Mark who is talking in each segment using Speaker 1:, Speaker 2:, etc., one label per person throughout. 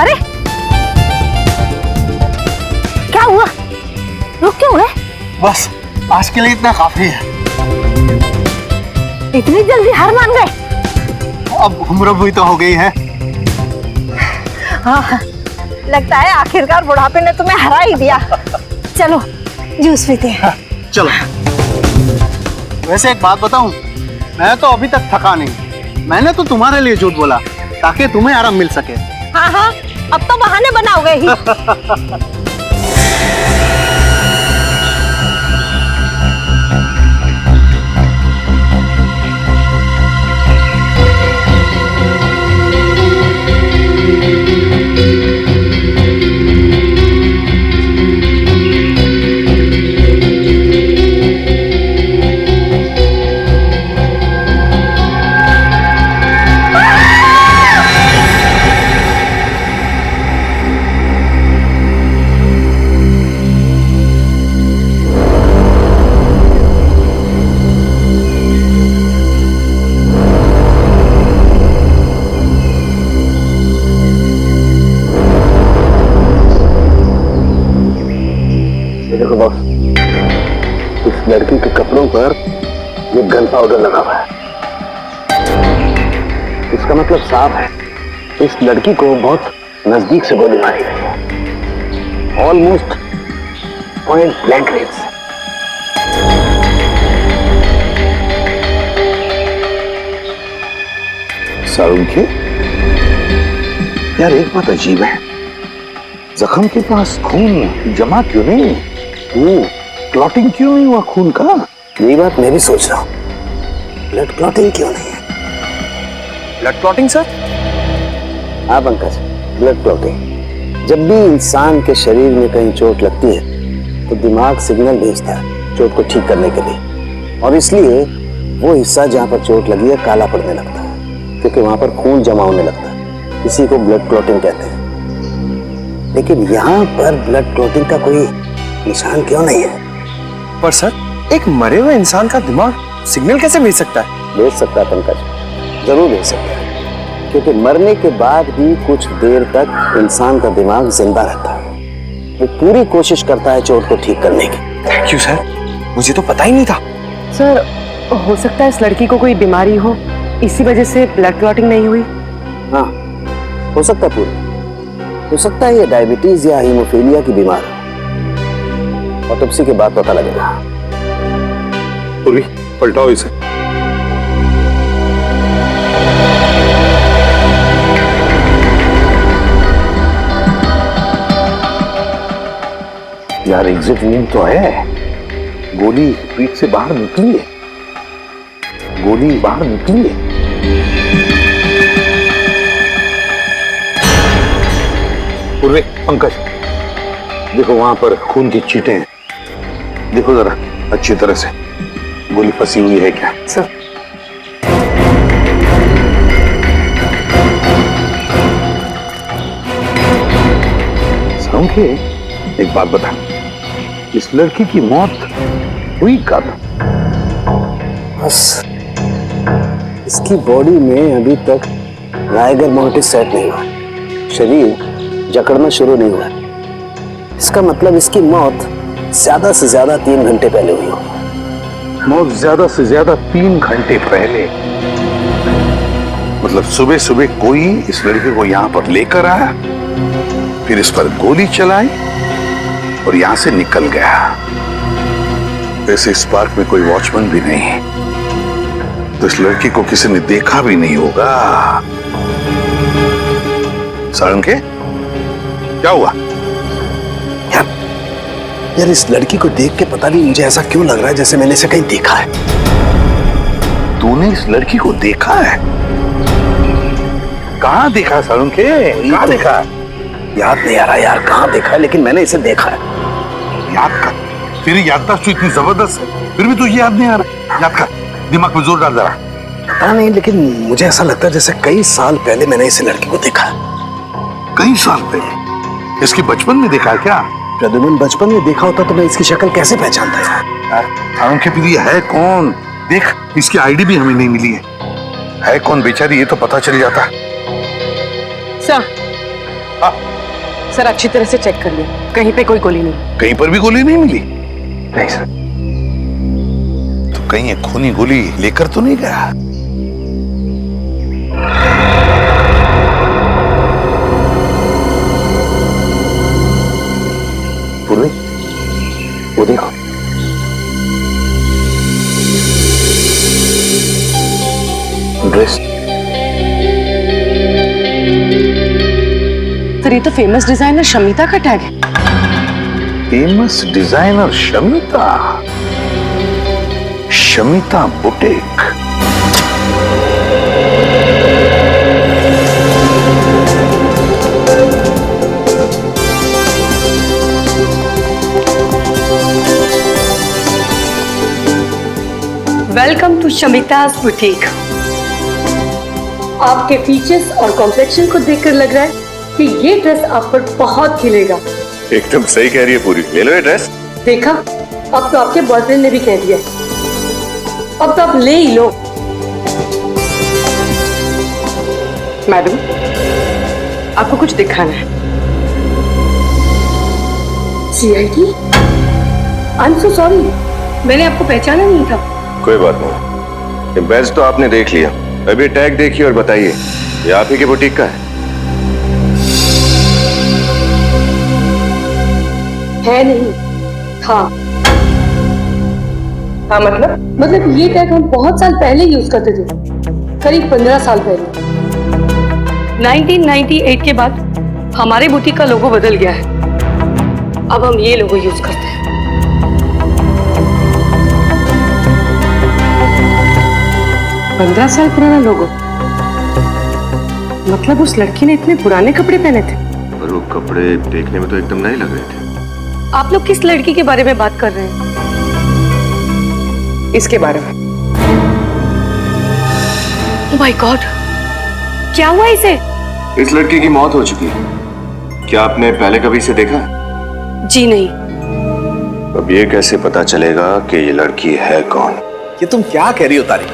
Speaker 1: अरे क्या हुआ, रुक क्यों गए?
Speaker 2: बस आज के लिए इतना काफी है।
Speaker 1: इतनी जल्दी हार मान गए?
Speaker 2: अब उम्र भी तो हो गई है।
Speaker 1: हाँ, लगता है आखिरकार बुढ़ापे ने तुम्हें हरा ही दिया। चलो जूस पीते हैं।
Speaker 2: चलो। वैसे एक बात बताऊं, मैं तो अभी तक थका नहीं। मैंने तो तुम्हारे लिए झूठ बोला ताकि तुम्हें आराम मिल सके।
Speaker 1: हाँ हाँ, अब तो बहाने बनाओगे ही।
Speaker 3: देखो बॉस, इस लड़की के कपड़ों पर ये गन पाउडर लगा हुआ है। इसका मतलब साफ है, इस लड़की को बहुत नजदीक से गोली मारी गई है। ऑलमोस्ट पॉइंट ब्लैंक रेंज से। सारुंखे, यार एक बात अजीब है, जख्म के पास खून जमा क्यों नहीं? क्लॉटिंग क्यों नहीं हुआ खून का? यही बात मैं भी सोच रहा हूँ, ब्लड क्लॉटिंग क्यों नहीं है?
Speaker 4: Blood clotting sir?
Speaker 3: हाँ पंकज, ब्लड क्लॉटिंग। जब भी इंसान के शरीर में कहीं चोट लगती है तो दिमाग सिग्नल भेजता है चोट को ठीक करने के लिए, और इसलिए वो हिस्सा जहाँ पर चोट लगी है काला पड़ने लगता है, क्योंकि वहां पर खून जमा होने लगता है। इसी को ब्लड क्लॉटिंग कहते हैं। लेकिन यहाँ पर ब्लड क्लॉटिंग का कोई निशान क्यों नहीं है?
Speaker 4: पर सर, एक मरे हुए इंसान का दिमाग सिग्नल कैसे भेज सकता है?
Speaker 3: भेज सकता है पंकज, जरूर भेज सकता है, क्योंकि मरने के बाद भी कुछ देर तक इंसान का दिमाग जिंदा रहता है। वो पूरी कोशिश करता है चोट को ठीक करने की।
Speaker 4: थैंक यू सर, मुझे तो पता ही नहीं था।
Speaker 5: सर, हो सकता है इस लड़की को कोई बीमारी हो, इसी वजह से ब्लड क्लॉटिंग नहीं हुई।
Speaker 3: हाँ, हो सकता है पूरी। हो सकता है ये डायबिटीज या हीमोफीलिया की बीमार हो। ऑटोप्सी के बाद पता लगेगा।
Speaker 6: पूर्वी, पलटाओ इसे।
Speaker 3: यार एग्जिट वूंड तो है, गोली पीठ से बाहर निकली है, गोली बाहर निकली है।
Speaker 6: पूर्वी, पंकज, देखो वहां पर खून की छींटें हैं, देखो जरा अच्छी तरह से, गोली फंसी हुई है क्या?
Speaker 5: सर,
Speaker 6: सारुंखे, एक बात बता, इस लड़की की मौत हुई कब?
Speaker 3: बस इसकी बॉडी में अभी तक राइगर मोटिस सेट नहीं हुआ, शरीर जकड़ना शुरू नहीं हुआ। इसका मतलब इसकी मौत ज्यादा से ज्यादा 3 घंटे पहले हुई होगी।
Speaker 6: मौत ज्यादा से ज्यादा 3 घंटे पहले? मतलब सुबह सुबह कोई इस लड़की को यहाँ पर लेकर आया, फिर इस पर गोली चलाई और यहाँ से निकल गया। वैसे इस पार्क में कोई वॉचमैन भी नहीं, तो इस लड़की को किसी ने देखा भी नहीं होगा। सारुंखे, क्या हुआ?
Speaker 3: यार इस लड़की को देख के पता नहीं मुझे ऐसा क्यों लग रहा है जैसे मैंने इसे कहीं देखा है।
Speaker 6: तूने इस लड़की को देखा है? कहाँ देखा सारुंखे? कहाँ देखा?
Speaker 3: याद नहीं आ रहा यार कहाँ देखा है, लेकिन मैंने इसे देखा है।
Speaker 6: याद कर, तेरी याददाश्त तो इतनी जबरदस्त है, फिर भी तुझे याद नहीं आ रहा। याद कर, दिमाग में जोर डाल जरा।
Speaker 3: पता नहीं, लेकिन मुझे ऐसा लगता है जैसे कई साल पहले मैंने इस लड़की को देखा है।
Speaker 6: कई साल पहले? इसकी बचपन में देखा है क्या?
Speaker 3: प्रद्युमन बचपन में देखा होता तो मैं इसकी शक्ल कैसे पहचानता यार?
Speaker 6: सारुंखे, फिर ये है कौन? देख, इसकी आईडी भी हमें नहीं मिली है कौन बेचारी, ये तो पता चल जाता।
Speaker 5: सर, सर अच्छी तरह से चेक कर लिया, कहीं पे कोई गोली नहीं।
Speaker 6: कहीं पर भी गोली नहीं मिली?
Speaker 4: नहीं सर।
Speaker 6: तो कहीं ये खूनी गोली लेकर तो नहीं गया?
Speaker 3: पूर्वी, वो देखो। ड्रेस।
Speaker 5: सर ये तो फेमस डिजाइनर शमिता का टैग है।
Speaker 6: Famous designer Shamita, Shamita boutique.
Speaker 7: Welcome to शमिता's बुटीक। आपके फीचर्स और कॉम्प्लेक्शन को देखकर लग रहा है कि ये ड्रेस आप पर बहुत खिलेगा।
Speaker 4: एकदम सही कह रही है पूरी, ले लो ये ड्रेस।
Speaker 7: देखा, अब तो आपके बॉयफ्रेंड ने भी कह दिया, अब तो आप ले ही लो।
Speaker 5: मैडम आपको कुछ दिखाना है।
Speaker 7: CID? I am so sorry, मैंने आपको पहचाना नहीं था।
Speaker 4: कोई बात नहीं, ये बैज तो आपने देख लिया, अभी टैग देखिए और बताइए ये आप ही के बुटीक का
Speaker 7: है नहीं? हाँ।
Speaker 5: हाँ मतलब
Speaker 7: ये टैग हम बहुत साल पहले यूज करते थे, करीब 15 साल पहले। 1998 के बाद हमारे बुटीक का लोगो बदल गया है, अब हम ये लोगो यूज करते हैं।
Speaker 5: पंद्रह साल पुराना लोगो, मतलब उस लड़की ने इतने पुराने कपड़े पहने थे?
Speaker 4: और वो कपड़े देखने में तो एकदम नए लग रहे थे।
Speaker 7: आप लोग किस लड़की के बारे में बात कर रहे हैं?
Speaker 5: इसके बारे में।
Speaker 7: ओह माय गॉड, क्या हुआ इसे?
Speaker 4: इस लड़की की मौत हो चुकी है, क्या आपने पहले कभी इसे देखा?
Speaker 7: जी नहीं।
Speaker 4: अब ये कैसे पता चलेगा कि ये लड़की है कौन?
Speaker 3: ये तुम क्या कह रही हो तारिक?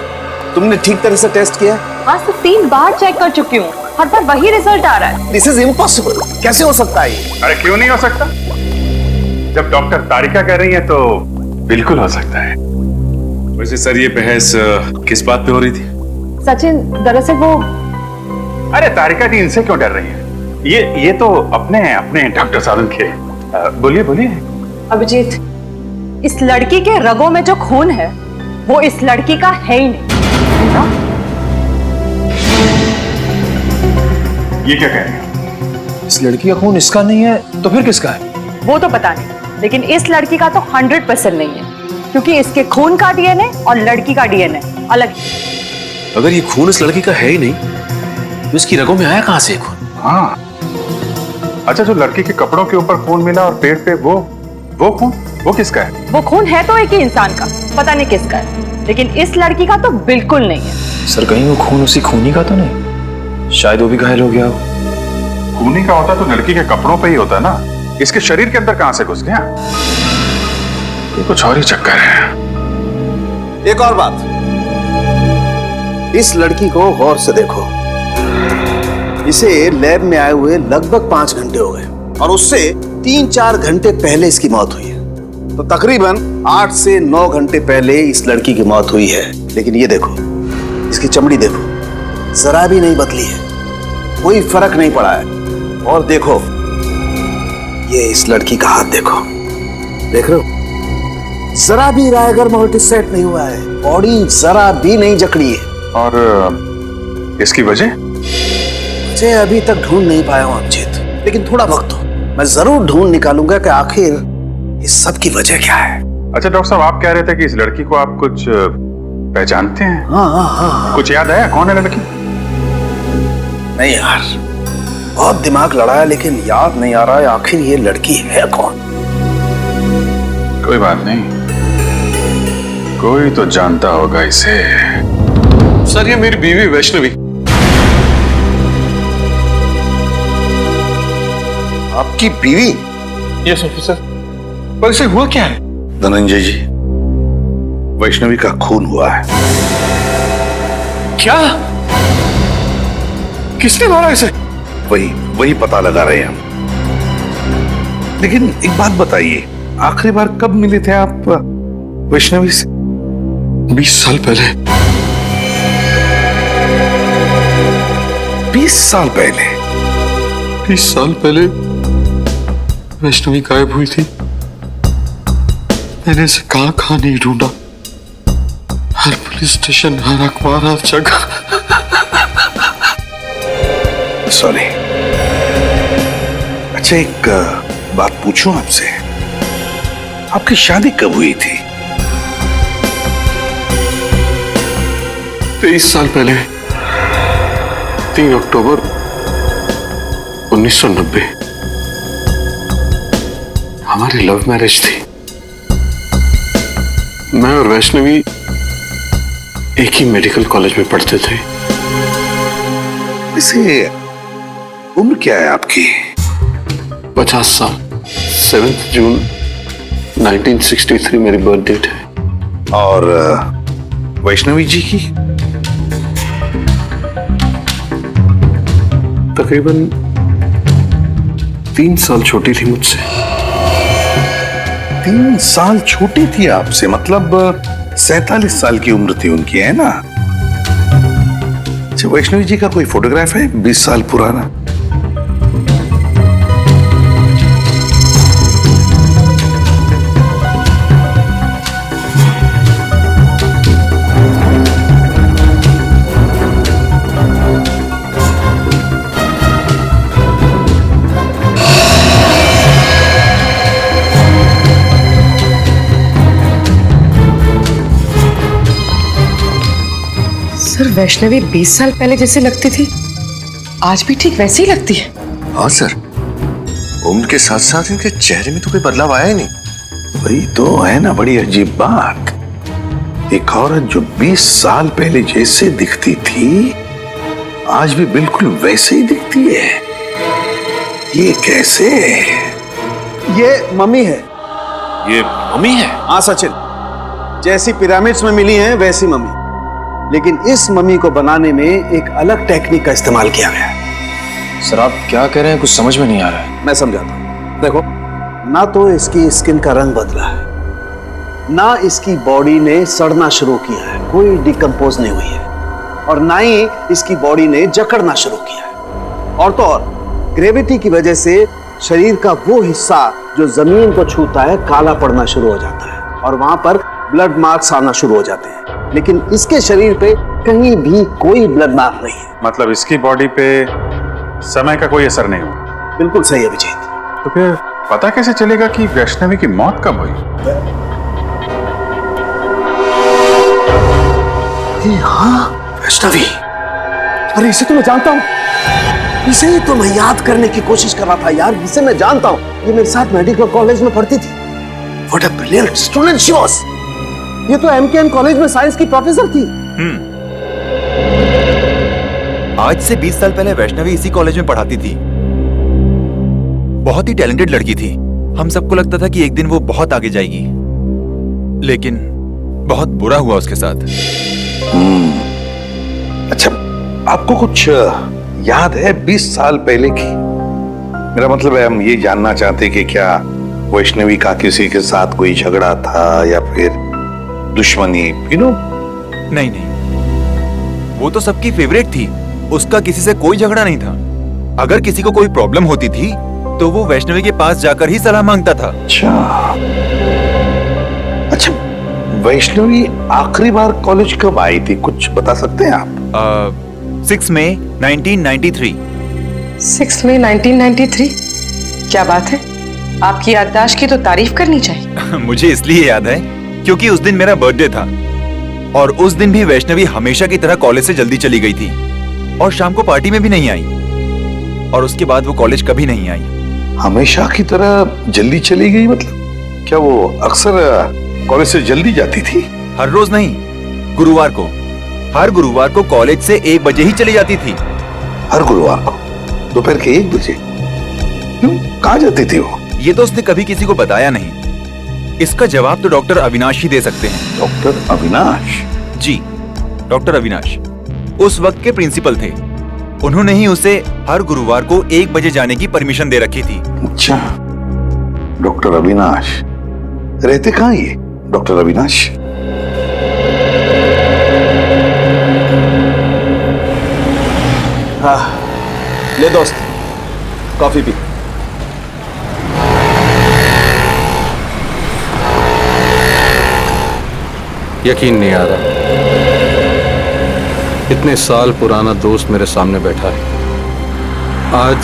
Speaker 3: तुमने ठीक तरह से टेस्ट किया?
Speaker 1: आज तो 3 बार चेक कर चुकी हूँ, हर बार वही रिजल्ट आ रहा है।
Speaker 3: This is impossible. कैसे हो सकता है ये?
Speaker 8: अरे क्यों नहीं हो सकता? जब डॉक्टर तारिका कह रही है तो बिल्कुल हो सकता है।
Speaker 9: वैसे सर ये बहस किस बात पे हो रही थी?
Speaker 1: सचिन, दरअसल वो
Speaker 8: अरे तारिका जी इनसे क्यों डर रही है? ये तो अपने डॉक्टर साधन के। बोलिए बोलिए।
Speaker 1: अभिजीत, इस लड़की के रगों में जो खून है वो इस लड़की का है ही नहीं।
Speaker 8: ये क्या कह रहे हैं?
Speaker 9: इस लड़की का खून इसका नहीं है तो फिर किसका है?
Speaker 1: वो तो पता नहीं, लेकिन इस लड़की का तो 100% नहीं है, क्योंकि इसके खून का DNA और लड़की का DNA अलग है।
Speaker 9: अगर ये खून इस लड़की का है ही नहीं तो इसकी रगों में आया कहां से ये खून?
Speaker 8: हाँ, अच्छा, जो लड़की के कपड़ों के ऊपर खून मिला और पेट पे वो खून, वो किसका है?
Speaker 1: वो खून है तो एक ही इंसान का, पता नहीं किसका है, लेकिन इस लड़की का तो बिल्कुल नहीं है।
Speaker 9: सर कहीं वो खून उसी खूनी का तो नहीं? शायद वो भी घायल हो गया हो।
Speaker 8: खूनी का होता तो लड़की के कपड़ों पे ही होता ना, इसके शरीर के अंदर कहां से घुस गया? ये कुछ और ही चक्कर है।
Speaker 3: एक और बात, इस लड़की को गौर से देखो। इसे लैब में आए हुए लगभग 5 घंटे हो गए और उससे 3-4 घंटे पहले इसकी मौत हुई है, तो तकरीबन 8 से 9 घंटे पहले इस लड़की की मौत हुई है। लेकिन ये देखो, इसकी चमड़ी देखो, जरा भी नहीं बदली है, कोई फर्क नहीं पड़ा है। और देखो, ये इस लड़की का हाथ देखो, देख रहे हो, जरा भी रायगर मोल्टिस सेट नहीं हुआ है, बॉडी जरा भी नहीं जकड़ी है।
Speaker 8: और इसकी वजह?
Speaker 3: मुझे अभी तक ढूंढ नहीं पाया हूं अभिजीत, लेकिन थोड़ा वक्त दो, मैं जरूर ढूंढ निकालूंगा कि आखिर इस सब की वजह क्या है।
Speaker 8: अच्छा डॉक्टर साहब, आप कह रहे थे कि इस लड़की को आप कुछ पहचानते हैं?
Speaker 3: हाँ।
Speaker 8: कुछ याद आया कौन है लड़की?
Speaker 3: नहीं यार, बहुत दिमाग लड़ाया लेकिन याद नहीं आ रहा है आखिर ये लड़की है कौन।
Speaker 8: कोई बात नहीं, कोई तो जानता होगा इसे।
Speaker 9: सर ये मेरी बीवी वैष्णवी।
Speaker 3: आपकी बीवी?
Speaker 9: Yes officer. पर इसे हुआ क्या है?
Speaker 6: धनंजय जी, वैष्णवी का खून हुआ है।
Speaker 9: क्या? किसने मारा इसे?
Speaker 6: वही पता लगा रहे हैं हम। लेकिन एक बात बताइए, आखिरी बार कब मिले थे आप वैष्णवी से?
Speaker 9: 20 साल पहले।
Speaker 6: 20 साल पहले?
Speaker 9: 20 साल पहले वैष्णवी गायब हुई थी। मैंने इसे कहां नहीं ढूंढा, हर पुलिस स्टेशन, हर अखबार, हर जगह।
Speaker 6: सॉरी। अच्छा, एक बात पूछूं आपसे, आपकी शादी कब हुई थी?
Speaker 9: 23 साल पहले, 3 अक्टूबर 1990। हमारी लव मैरिज थी। मैं और वैष्णवी एक ही मेडिकल कॉलेज में पढ़ते थे।
Speaker 6: इसे उम्र क्या है आपकी?
Speaker 9: 50 साल। 7 जून 1963 मेरी बर्थ डेट है।
Speaker 6: और वैष्णवी जी की?
Speaker 9: तकरीबन 3 साल छोटी थी मुझसे।
Speaker 6: 3 साल छोटी थी आपसे, मतलब 47 साल की उम्र थी उनकी, है ना? अच्छा, वैष्णवी जी का कोई फोटोग्राफ है 20 साल पुराना?
Speaker 5: सर, वैष्णवी 20 साल पहले जैसे लगती थी, आज भी ठीक वैसे ही लगती है।
Speaker 4: हाँ सर, उम्र के साथ साथ इनके चेहरे में तो कोई बदलाव आया ही नहीं।
Speaker 6: वही तो है ना बड़ी अजीब बात। एक औरत जो 20 साल पहले जैसे दिखती थी, आज भी बिल्कुल वैसे ही दिखती है। ये कैसे?
Speaker 2: ये मम्मी है।
Speaker 6: ये मम्मी है?
Speaker 2: हाँ सचिन, जैसी पिरामिड्स में मिली है वैसी मम्मी, लेकिन इस मम्मी को बनाने में एक अलग टेक्निक का इस्तेमाल किया गया है।
Speaker 9: सर, आप क्या कह रहे हैं? कुछ समझ में नहीं आ रहा है।
Speaker 2: मैं समझाता हूं। देखो, ना तो इसकी स्किन का रंग बदला है, ना इसकी बॉडी ने सड़ना शुरू किया है, कोई डिकम्पोज नहीं हुई है, और ना ही इसकी बॉडी ने जकड़ना शुरू किया है। और तो और ग्रेविटी की वजह से शरीर का वो हिस्सा जो जमीन को छूता है काला पड़ना शुरू हो जाता है, और वहां पर ब्लड मार्क्स आना शुरू हो जाते हैं। लेकिन इसके शरीर पे कहीं भी कोई ब्लड मार्क नहीं है।
Speaker 8: मतलब इसकी बॉडी पे समय का कोई असर नहीं हुआ?
Speaker 2: बिल्कुल सही है विजय।
Speaker 8: तो फिर पता कैसे चलेगा कि वैष्णवी की मौत कब हुई?
Speaker 2: हाँ, वैष्णवी। अरे इसे तो मैं जानता हूँ, इसे ही तो मैं याद करने की कोशिश कर रहा था यार। इसे मैं जानता हूँ, ये मेरे साथ मेडिकल कॉलेज में पढ़ती थी। What a brilliant student she was! ये तो MKN कॉलेज में साइंस की प्रोफेसर थी।
Speaker 10: आज से 20 साल पहले वैष्णवी इसी कॉलेज में पढ़ाती थी। बहुत ही टैलेंटेड लड़की थी। हम सबको लगता था कि एक दिन वो बहुत आगे जाएगी, लेकिन बहुत बुरा हुआ उसके साथ।
Speaker 6: अच्छा, आपको कुछ याद है 20 साल पहले की? मेरा मतलब है, हम ये जानना चाहते कि क्या वैष्णवी का किसी के साथ कोई झगड़ा था या फिर दुश्मनी,
Speaker 10: नहीं, वो तो सबकी फेवरेट थी। उसका किसी से कोई झगड़ा नहीं था। अगर किसी को कोई प्रॉब्लम होती थी तो वो वैष्णवी के पास जाकर ही सलाह मांगता था।
Speaker 6: अच्छा, वैष्णवी आखिरी बार कॉलेज कब आई थी, कुछ बता सकते हैं आप?
Speaker 10: 6 मई 1993।
Speaker 5: 6 मई 1993? क्या बात है, आपकी याददाश्त की तो तारीफ करनी चाहिए।
Speaker 10: मुझे इसलिए याद है क्योंकि उस दिन मेरा बर्थडे था, और उस दिन भी वैष्णवी हमेशा की तरह कॉलेज से जल्दी चली गई थी, और शाम को पार्टी में भी नहीं आई, और उसके बाद वो कॉलेज कभी नहीं आई।
Speaker 6: हमेशा की तरह जल्दी चली गई मतलब? क्या वो अक्सर कॉलेज से जल्दी जाती थी?
Speaker 10: हर रोज नहीं, गुरुवार को। हर गुरुवार को कॉलेज से 1 बजे ही चली जाती थी।
Speaker 6: हर गुरुवार को दोपहर के 1 बजे? क्यों, कहाँ जाती थी वो?
Speaker 10: ये तो उसने कभी किसी को बताया नहीं। इसका जवाब तो डॉक्टर अविनाश ही दे सकते हैं।
Speaker 6: डॉक्टर अविनाश?
Speaker 10: जी, डॉक्टर अविनाश उस वक्त के प्रिंसिपल थे। उन्होंने ही उसे हर गुरुवार को 1 बजे जाने की परमिशन दे रखी थी।
Speaker 6: अच्छा, डॉक्टर अविनाश रहते कहाँ ये डॉक्टर अविनाश?
Speaker 2: हाँ, ले दोस्त, कॉफी पी।
Speaker 11: यकीन नहीं आ रहा, इतने साल पुराना दोस्त मेरे सामने बैठा है। आज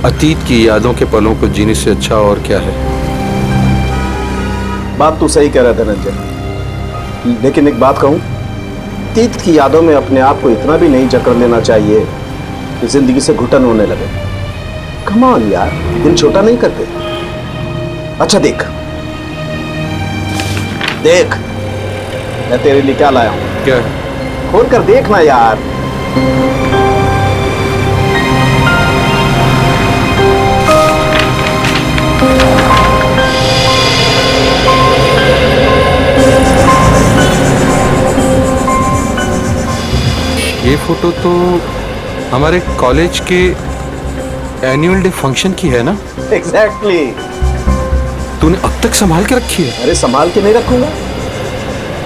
Speaker 11: अतीत की यादों के पलों को जीने से अच्छा और क्या है।
Speaker 2: बात तू सही कह रहा है धनंजय, लेकिन एक बात कहूं, अतीत की यादों में अपने आप को इतना भी नहीं जकड़ लेना चाहिए कि जिंदगी से घुटन होने लगे। कम ऑन यार, दिल छोटा नहीं करते। अच्छा देख देख, मैं तेरे लिए क्या लाया हूं।
Speaker 11: क्या?
Speaker 2: खोल कर देखना यार।
Speaker 11: ये फोटो तो हमारे कॉलेज के एनुअल डे फंक्शन की है ना?
Speaker 2: एग्जैक्टली।
Speaker 11: तूने अब तक संभाल के रखी है?
Speaker 2: अरे संभाल के नहीं रखूंगा,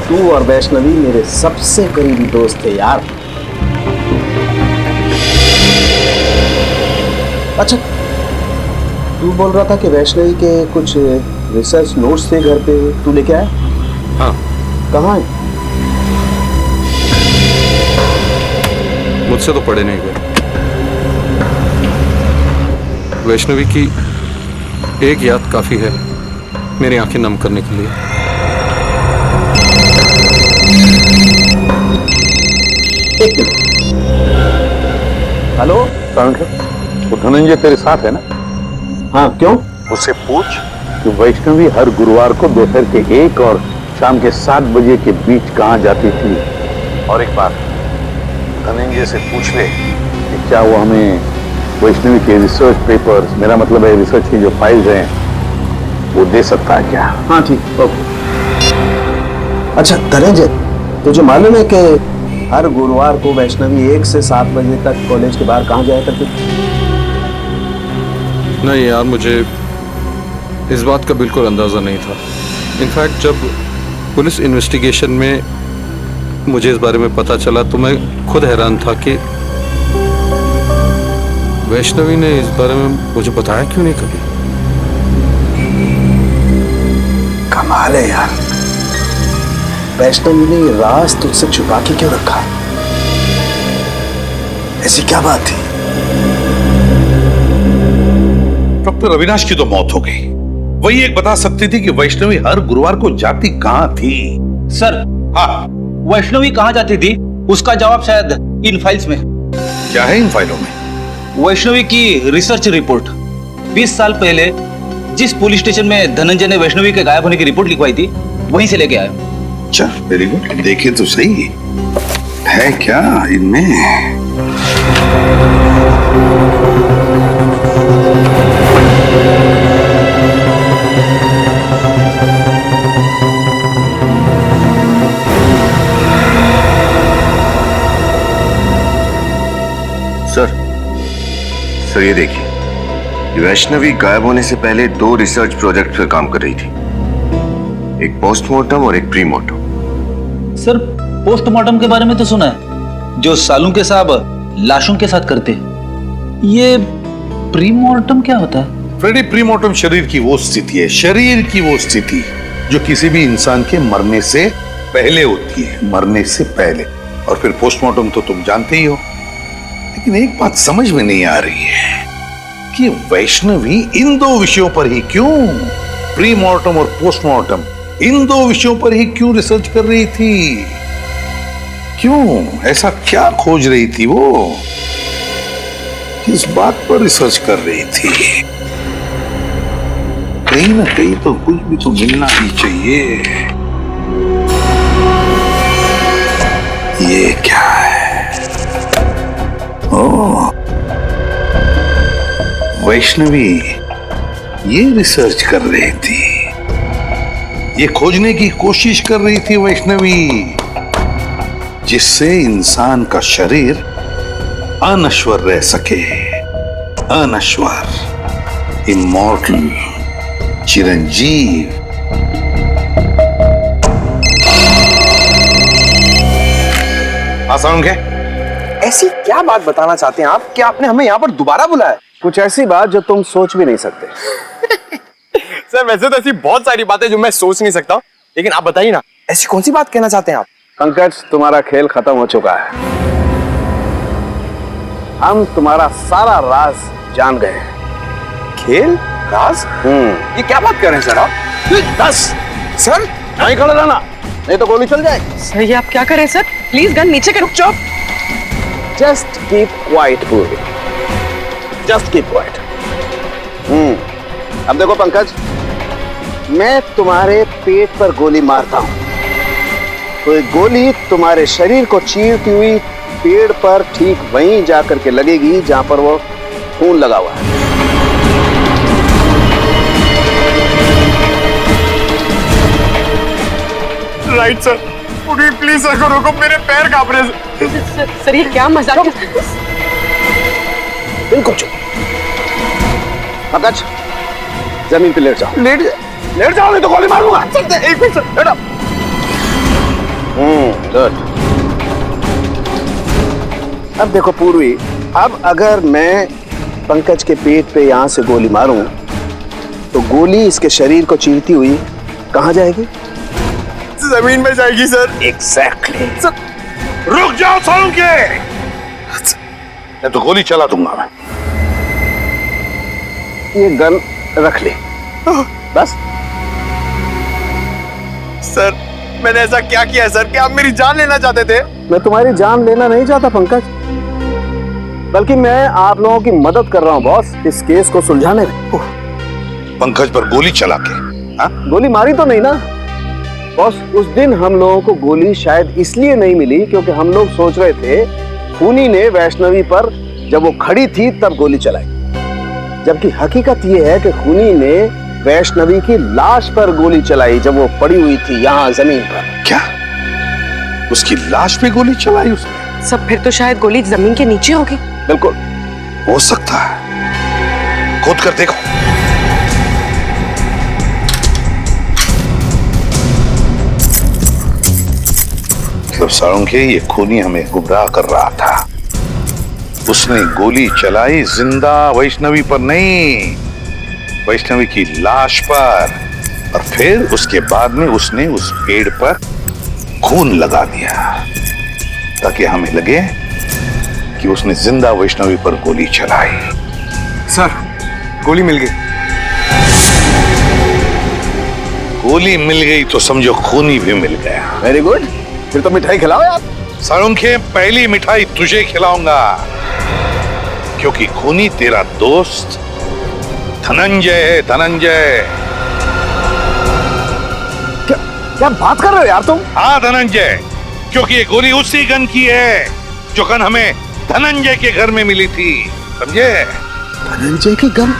Speaker 2: तू और वैष्णवी मेरे सबसे करीबी दोस्त थे यार। अच्छा, तू बोल रहा था कि वैष्णवी के कुछ रिसर्च नोट्स थे घर पे, तू लेके आया?
Speaker 11: हाँ।
Speaker 2: कहाँ है?
Speaker 11: मुझसे तो पढ़े नहीं गए। वैष्णवी की एक याद काफी है मेरी आंखें नम करने के लिए।
Speaker 2: हेलो,
Speaker 6: वो धनंजय तेरे साथ है ना?
Speaker 2: हाँ, क्यों?
Speaker 6: उससे पूछ कि वैष्णवी हर गुरुवार को दोपहर के 1 और शाम के 7 बजे के बीच कहाँ जाती थी। और एक बात, धनंजय से पूछ ले कि क्या वो हमें वैष्णवी के रिसर्च पेपर्स, मेरा मतलब है रिसर्च की जो फाइल्स हैं, वो दे सकता है क्या?
Speaker 2: हाँ ठीक, ओके। अच्छा धनंजय, तुझे मालूम है कि हर गुरुवार को वैष्णवी 1 से 7 बजे तक कॉलेज के बाहर कहाँ जाया करती थी?
Speaker 11: नहीं यार, मुझे इस बात का बिल्कुल अंदाजा नहीं था। इनफैक्ट जब पुलिस इन्वेस्टिगेशन में मुझे इस बारे में पता चला तो मैं खुद हैरान था कि वैष्णवी ने इस बारे में मुझे बताया क्यों नहीं कभी।
Speaker 2: कमाल है यार, वैष्णवी ने ये राज तुझसे छुपा के क्यों रखा? ऐसी क्या बात थी?
Speaker 6: डॉक्टर अविनाश की तो मौत हो गई, वही एक बता सकती थी कि वैष्णवी हर गुरुवार को जाती कहाँ थी।
Speaker 12: सर,
Speaker 6: हाँ,
Speaker 12: वैष्णवी कहाँ जाती थी उसका जवाब शायद इन फाइल्स में।
Speaker 6: क्या है इन फाइलों में?
Speaker 12: वैष्णवी की रिसर्च रिपोर्ट। 20 साल पहले जिस पुलिस स्टेशन में धनंजय ने वैष्णवी के गायब होने की रिपोर्ट लिखवाई थी, वहीं से लेके आया।
Speaker 6: अच्छा, वेरी गुड। देखे तो सही है क्या इनमें।
Speaker 4: सर ये देखिए, वैष्णवी गायब होने से पहले 2 रिसर्च प्रोजेक्ट पर काम कर रही थी, एक पोस्टमार्टम और एक प्रीमार्टम।
Speaker 12: सर, पोस्टमार्टम के बारे में तो सुना है, जो सालुंके साहब लाशों के साथ करते हैं। ये प्रीमार्टम क्या होता है?
Speaker 6: फ्रेडी, प्रीमार्टम शरीर की वो स्थिति है, शरीर की वो स्थिति जो किसी भी इंसान के मरने से पहले होती है, मरने से पहले। और फिर पोस्टमार्टम तो तुम जानते ही हो। लेकिन एक बात समझ में नहीं आ रही है कि वैष्णवी इन 2 विषयों पर ही क्यों, प्रीमार्टम और पोस्टमार्टम, इन 2 विषयों पर ही क्यों रिसर्च कर रही थी? क्यों? ऐसा क्या खोज रही थी वो? किस बात पर रिसर्च कर रही थी? कहीं ना कहीं तो कुछ भी तो मिलना ही चाहिए। ये क्या है? ओह, वैष्णवी ये रिसर्च कर रही थी, ये खोजने की कोशिश कर रही थी वैष्णवी, जिससे इंसान का शरीर अनश्वर रह सके, अनश्वर, इमॉर्टल, चिरंजीव।
Speaker 3: आसान है।
Speaker 13: ऐसी क्या बात बताना चाहते हैं आप कि आपने हमें यहाँ पर दोबारा बुलाया?
Speaker 3: कुछ ऐसी बात जो तुम सोच भी नहीं सकते।
Speaker 13: सर वैसे तो ऐसी बहुत सारी बातें जो मैं सोच नहीं सकता, लेकिन आप बताइए ना, ऐसी कौन सी बात कहना चाहते हैं आप?
Speaker 3: पंकज, तुम्हारा खेल खत्म हो चुका है। हम तुम्हारा सारा राज जान गए हैं।
Speaker 13: खेल? राज? ये क्या बात कर रहे हैं सर आप?
Speaker 3: बस
Speaker 13: सर
Speaker 3: नहीं खड़ा रहना, नहीं तो गोली चल जाएगी।
Speaker 5: सर ये आप क्या कर रहे हैं सर? प्लीज गन नीचे करो।
Speaker 13: चुप।
Speaker 3: जस्ट कीप क्वाइट पूरी, जस्ट कीप क्वाइट। अब देखो पंकज, मैं तुम्हारे पेट पर गोली मारता हूं तो एक गोली तुम्हारे शरीर को चीरती हुई पेड़ पर ठीक वहीं जाकर के लगेगी जहां पर वो खून लगा हुआ है।
Speaker 13: राइट सर, प्लीज सर रोको, मेरे पैर कांप रहे हैं।
Speaker 5: सर ये क्या मजाक?
Speaker 3: बिल्कुल चुप। पंकज, जमीन पे लेट जाओ। लेट जाओ, नहीं तो गोली मारूंगा।
Speaker 13: एक मिनट सर, लेट आओ।
Speaker 3: गुड। अब देखो पूर्वी, अब अगर मैं पंकज के पेट पे यहां से गोली मारूं तो गोली इसके शरीर को चीरती हुई कहां जाएगी?
Speaker 13: जमीन में जाएगी सर।
Speaker 3: एग्जैक्टली।
Speaker 6: रुक जाओ सालुंके, नहीं तो गोली चला दूंगा मैं।
Speaker 3: ये गन रख ले बस।
Speaker 13: सर मैंने ऐसा क्या किया सर कि आप मेरी जान लेना चाहते थे?
Speaker 3: मैं तुम्हारी जान लेना नहीं चाहता पंकज, बल्कि मैं आप लोगों की मदद कर रहा हूं बॉस, इस केस को सुलझाने में।
Speaker 6: पंकज पर गोली चला के? हाँ?
Speaker 3: गोली मारी तो नहीं ना बॉस। उस दिन हम लोगों को गोली शायद इसलिए नहीं मिली क्योंकि हम लोग सोच रहे थे खूनी ने वैष्णवी पर जब वो खड़ी थी तब गोली चलाई, जबकि हकीकत ये है कि खूनी ने वैष्णवी की लाश पर गोली चलाई जब वो पड़ी हुई थी यहाँ जमीन पर।
Speaker 6: क्या? उसकी लाश पे गोली चलाई उसने?
Speaker 5: सब फिर तो शायद गोली जमीन के नीचे होगी।
Speaker 3: बिल्कुल
Speaker 6: हो सकता है, खोद कर देखो। मतलब सालुंके, ये खूनी हमें गुमराह कर रहा था। उसने गोली चलाई जिंदा वैष्णवी पर नहीं, वैष्णवी की लाश पर, और फिर उसके बाद में उसने उस पेड़ पर खून लगा दिया ताकि हमें लगे कि उसने जिंदा वैष्णवी पर गोली चलाई।
Speaker 13: सर गोली मिल गई।
Speaker 6: गोली मिल गई तो समझो खूनी भी मिल गया।
Speaker 3: वेरी गुड, फिर तो मिठाई खिलाओ यार।
Speaker 6: सालुंके, पहली मिठाई तुझे खिलाऊंगा क्योंकि खूनी तेरा दोस्त धनंजय है। धनंजय।
Speaker 3: क्या बात कर रहे हो यार तुम?
Speaker 6: हाँ धनंजय, क्योंकि ये गोली उसी गन की है जो गन हमें धनंजय के घर में मिली थी, समझे?
Speaker 3: धनंजय की गन?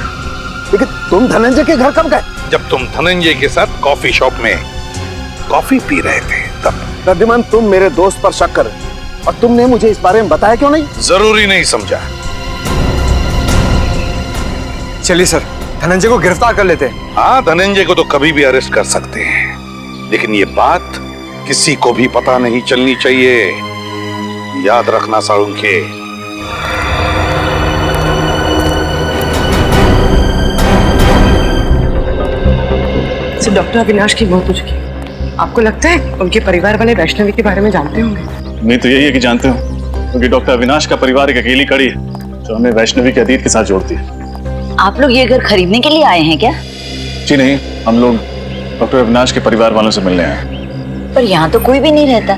Speaker 3: लेकिन तुम धनंजय के घर कब गए?
Speaker 6: जब तुम धनंजय के साथ कॉफी शॉप में कॉफी पी रहे थे तब।
Speaker 3: प्रद्युमन, तुम मेरे दोस्त पर शक कर, और तुमने मुझे इस बारे में बताया क्यों नहीं?
Speaker 6: जरूरी नहीं समझा।
Speaker 13: चलिए सर, धनंजय को गिरफ्तार कर लेते हैं।
Speaker 6: हाँ, धनंजय को तो कभी भी अरेस्ट कर सकते हैं, लेकिन ये बात किसी को भी पता नहीं चलनी चाहिए, याद रखना सालुंके।
Speaker 5: डॉक्टर अविनाश की मौत हो चुकी है। आपको लगता है उनके परिवार वाले वैष्णवी के बारे में जानते होंगे?
Speaker 14: नहीं तो यही है कि जानते हो, क्योंकि डॉक्टर अविनाश का परिवार एक अकेली कड़ी है जो हमें वैष्णवी के अतीत के साथ जोड़ती है।
Speaker 15: आप लोग ये घर खरीदने के लिए आए हैं क्या?
Speaker 14: जी नहीं, हम लोग डॉक्टर अविनाश के परिवार वालों से मिलने आए हैं।
Speaker 15: पर यहाँ तो कोई भी नहीं रहता।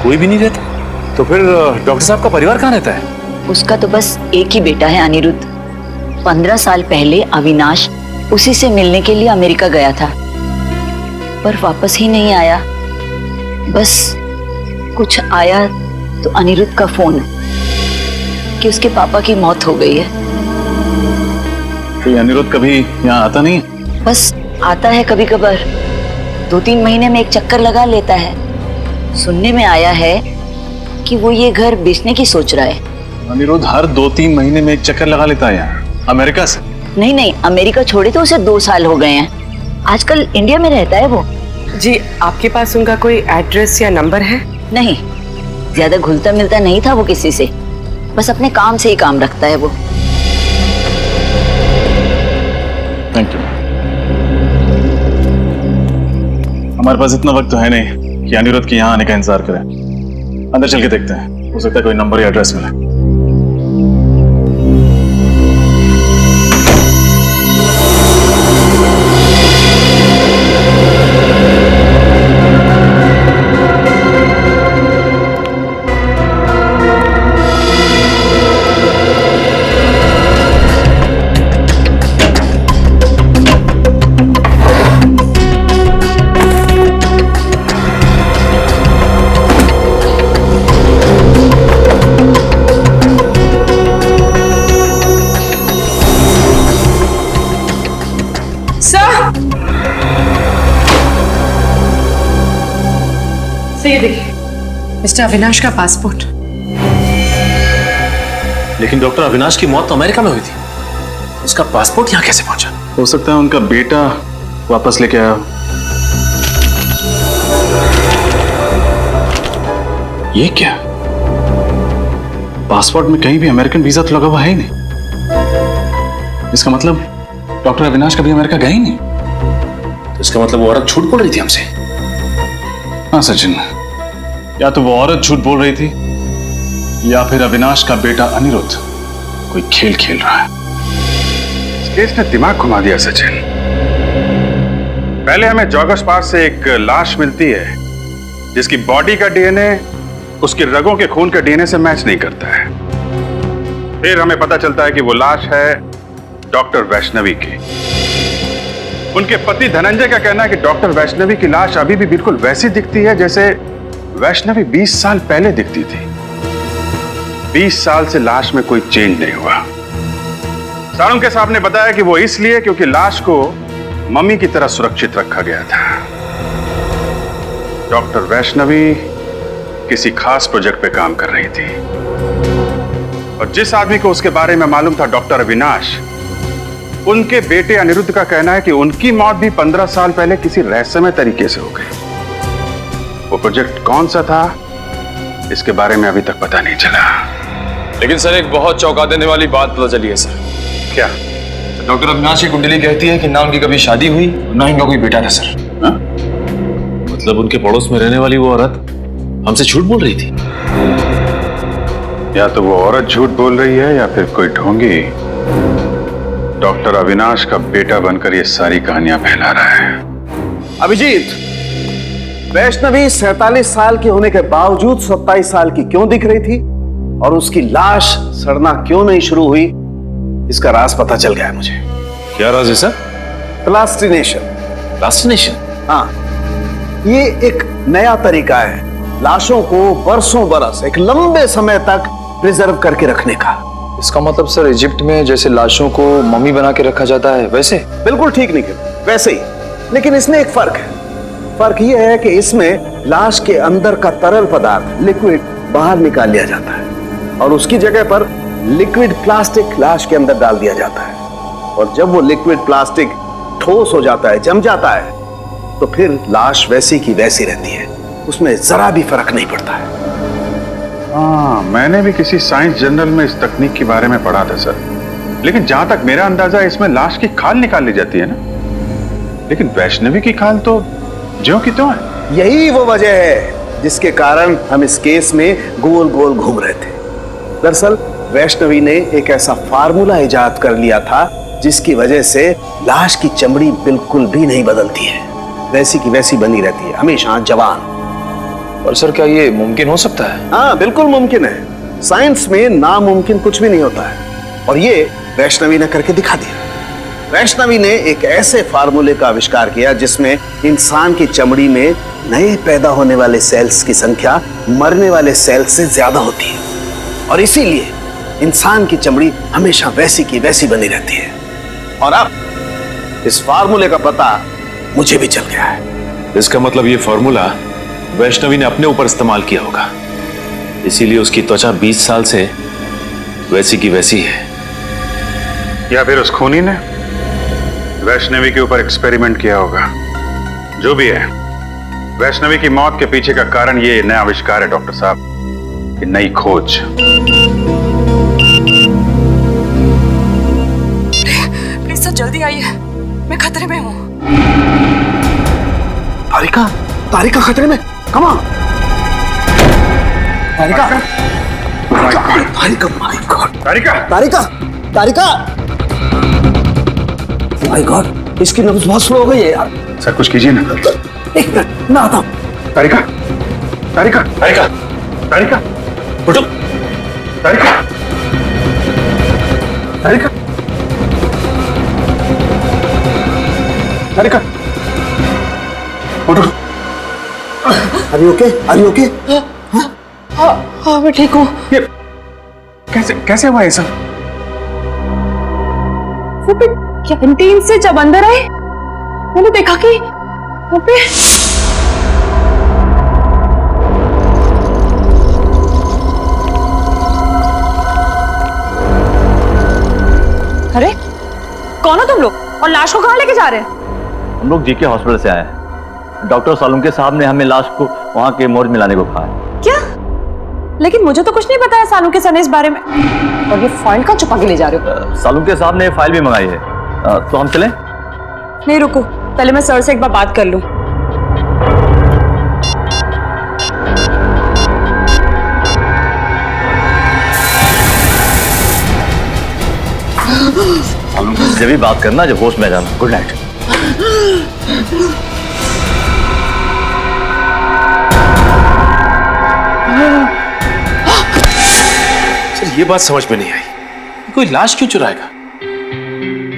Speaker 14: कोई भी नहीं रहता? तो फिर डॉक्टर साहब का परिवार कहाँ रहता है?
Speaker 15: उसका तो बस एक ही बेटा है, अनिरुद्ध। 15 साल पहले अविनाश उसी से मिलने के लिए अमेरिका गया था, पर वापस ही नहीं आया। बस कुछ आया तो अनिरुद्ध का फोन कि उसके पापा की मौत हो गई है।
Speaker 14: तो ये अनिरुद्ध कभी यहाँ आता नहीं?
Speaker 15: बस आता है कभी कभार, 2-3 महीने में एक चक्कर लगा लेता है। सुनने में आया है कि वो ये घर बेचने की सोच रहा है।
Speaker 14: अनिरुद्ध हर 2-3 महीने में एक चक्कर लगा लेता है यहाँ अमेरिका से।
Speaker 15: नहीं नहीं, अमेरिका छोड़े तो उसे 2 साल हो गए हैं। आजकल इंडिया में रहता है वो।
Speaker 5: जी, आपके पास उनका कोई एड्रेस या नंबर है?
Speaker 15: नहीं, ज्यादा घुलता मिलता नहीं था वो किसी से, बस अपने काम से ही काम रखता है वो।
Speaker 14: Thank you. हमारे पास इतना वक्त तो है नहीं कि अनिरुद्ध के यहाँ आने का इंतजार करें। अंदर चल के देखते हैं, हो सकता है कोई नंबर या एड्रेस मिले।
Speaker 5: ये देखिए, मिस्टर अविनाश का पासपोर्ट।
Speaker 14: लेकिन डॉक्टर अविनाश की मौत तो अमेरिका में हुई थी, उसका पासपोर्ट यहाँ कैसे पहुंचा? हो सकता है उनका बेटा वापस लेके आया। ये क्या? पासपोर्ट में कहीं भी अमेरिकन वीजा तो लगा हुआ है ही नहीं। इसका मतलब डॉक्टर अविनाश कभी अमेरिका गए ही नहीं। तो इसका मतलब वो औरत झूठ बोल रही थी हमसे। हाँ सचिन, या तो वो औरत झूठ बोल रही थी या फिर अविनाश का बेटा अनिरुद्ध कोई खेल खेल रहा है।
Speaker 8: इस केस ने दिमाग घुमा दिया सचिन। पहले हमें जॉगर्स पार्क से एक लाश मिलती है जिसकी बॉडी का डीएनए उसके रगों के खून के डीएनए से मैच नहीं करता है। फिर हमें पता चलता है कि वो लाश है डॉक्टर वैष्णवी की। उनके पति धनंजय का कहना है कि डॉक्टर वैष्णवी की लाश अभी भी बिल्कुल वैसी दिखती है जैसे वैष्णवी 20 साल पहले दिखती थी। 20 साल से लाश में कोई चेंज नहीं हुआ। सालुंके साहब ने बताया कि वो इसलिए क्योंकि लाश को मम्मी की तरह सुरक्षित रखा गया था। डॉक्टर वैष्णवी किसी खास प्रोजेक्ट पे काम कर रही थी और जिस आदमी को उसके बारे में मालूम था, डॉक्टर अविनाश, उनके बेटे अनिरुद्ध का कहना है कि उनकी मौत भी 15 साल पहले किसी रहस्यमय तरीके से हो गई। वो प्रोजेक्ट कौन सा था, इसके बारे में अभी तक पता नहीं चला।
Speaker 13: लेकिन सर, एक बहुत चौंका देने वाली बात पता चली है सर।
Speaker 8: क्या?
Speaker 13: डॉक्टर अविनाश की कुंडली कहती है कि ना उनकी कभी शादी हुई ना ही उनका कोई बेटा था सर।
Speaker 14: मतलब उनके पड़ोस में रहने वाली वो औरत हमसे झूठ बोल रही थी।
Speaker 8: या तो वो औरत झूठ बोल रही है या फिर कोई ढोंगी डॉक्टर अविनाश का बेटा बनकर ये सारी कहानियां फैला रहा है।
Speaker 2: अभिजीत, वैष्णवी 47 साल की होने के बावजूद 27 साल की क्यों दिख रही थी और उसकी लाश सड़ना क्यों नहीं शुरू हुई, इसका राज पता चल गया है मुझे।
Speaker 14: क्या राज है सर?
Speaker 2: प्लास्टिनेशन।
Speaker 14: प्लास्टिनेशन?
Speaker 2: हाँ, ये एक नया तरीका है लाशों को बरसों बरस, एक लंबे समय तक प्रिजर्व करके रखने का।
Speaker 13: इसका मतलब सर, इजिप्ट में जैसे लाशों को मम्मी बना के रखा जाता है वैसे?
Speaker 2: बिल्कुल ठीक निकल, वैसे ही। लेकिन इसमें एक फर्क है। फर्क यह है कि इसमें लाश के अंदर का तरल पदार्थ, लिक्विड, बाहर निकाल लिया जाता है और उसकी जगह पर लिक्विड प्लास्टिक लाश के अंदर डाल दिया जाता है। और जब वो लिक्विड प्लास्टिक ठोस हो जाता है, जम जाता है, तो फिर लाश वैसी की वैसी रहती है, उसमें जरा भी फर्क नहीं पड़ता है।
Speaker 8: हाँ, मैंने भी किसी साइंस जर्नल में इस तकनीक के बारे में पढ़ा था सर। लेकिन जहां तक मेरा अंदाजा है, इसमें लाश की खाल निकाल ली जाती है ना। लेकिन वैष्णवी की खाल तो ज्यों की त्यों है।
Speaker 2: यही वो वजह है जिसके कारण हम इस केस में गोल गोल घूम रहे थे। दरअसल वैष्णवी ने एक ऐसा फार्मूला इजाद कर लिया था जिसकी वजह से लाश की चमड़ी बिल्कुल भी नहीं बदलती है, वैसी की वैसी बनी रहती है, हमेशा जवान।
Speaker 13: और सर, क्या ये मुमकिन हो सकता है?
Speaker 2: हाँ, बिल्कुल मुमकिन है। साइंस में नामुमकिन कुछ भी नहीं होता है और ये वैष्णवी ने करके दिखा दिया। वैष्णवी ने एक ऐसे फार्मूले का आविष्कार किया जिसमें इंसान की चमड़ी में नए पैदा होने वाले सेल्स की संख्या मरने वाले सेल्स से ज्यादा होती है और इसीलिए इंसान की चमड़ी हमेशा वैसी की वैसी बनी रहती है। और अब इस फार्मूले का पता मुझे भी चल गया है।
Speaker 14: इसका मतलब ये फार्मूला वैष्णवी ने अपने ऊपर इस्तेमाल किया होगा, इसीलिए उसकी त्वचा 20 साल से वैसी की वैसी है।
Speaker 8: या फिर उस खूनी ने वैष्णवी के ऊपर एक्सपेरिमेंट किया होगा। जो भी है, वैष्णवी की मौत के पीछे का कारण ये नया आविष्कार है डॉक्टर साहब, ये नई खोज।
Speaker 5: प्लीज सर जल्दी आइए, मैं खतरे में हूँ।
Speaker 2: तारिका, तारिका खतरे में। Come on Tarika, Tarika, my God,
Speaker 8: Tarika,
Speaker 2: Tarika, Tarika, my God, इसकी नब्ज बहुत स्लो हो गई है यार।
Speaker 8: सर कुछ कीजिए ना।
Speaker 2: एक मिनट, मैं आता हूं।
Speaker 8: तारिका, तारिका, तारिका, तारिका, उठो। तारिका, तारिका, तारिका, उठो।
Speaker 2: Are you okay? Are you okay?
Speaker 5: हाँ मैं ठीक हूँ।
Speaker 8: ये कैसे कैसे हुआ ये सब?
Speaker 1: वो भी कैंटीन से जब अंदर आए मैंने देखा कि वहाँ पे अरे कौन हो तुम लोग और लाश को कहाँ लेके जा रहे हैं?
Speaker 16: हम लोग जीके हॉस्पिटल से आए हैं। डॉक्टर सालुंके साहब ने हमें लाश को वहाँ के मोर्ग में लाने को कहा है।
Speaker 1: क्या? लेकिन मुझे तो कुछ नहीं बताया सालुंके सर ने इस बारे में। और ये फाइल का छुपा के ले जा रहे हो?
Speaker 16: सालुंके साहब ने फाइल भी मंगाई है। तो हम चलें?
Speaker 1: नहीं रुको, पहले मैं सर से एक बार बात कर लूं।
Speaker 16: जब भी बात करना जब होश में जाना। Good night.
Speaker 14: सर ये बात समझ में नहीं आई, कोई लाश क्यों चुराएगा?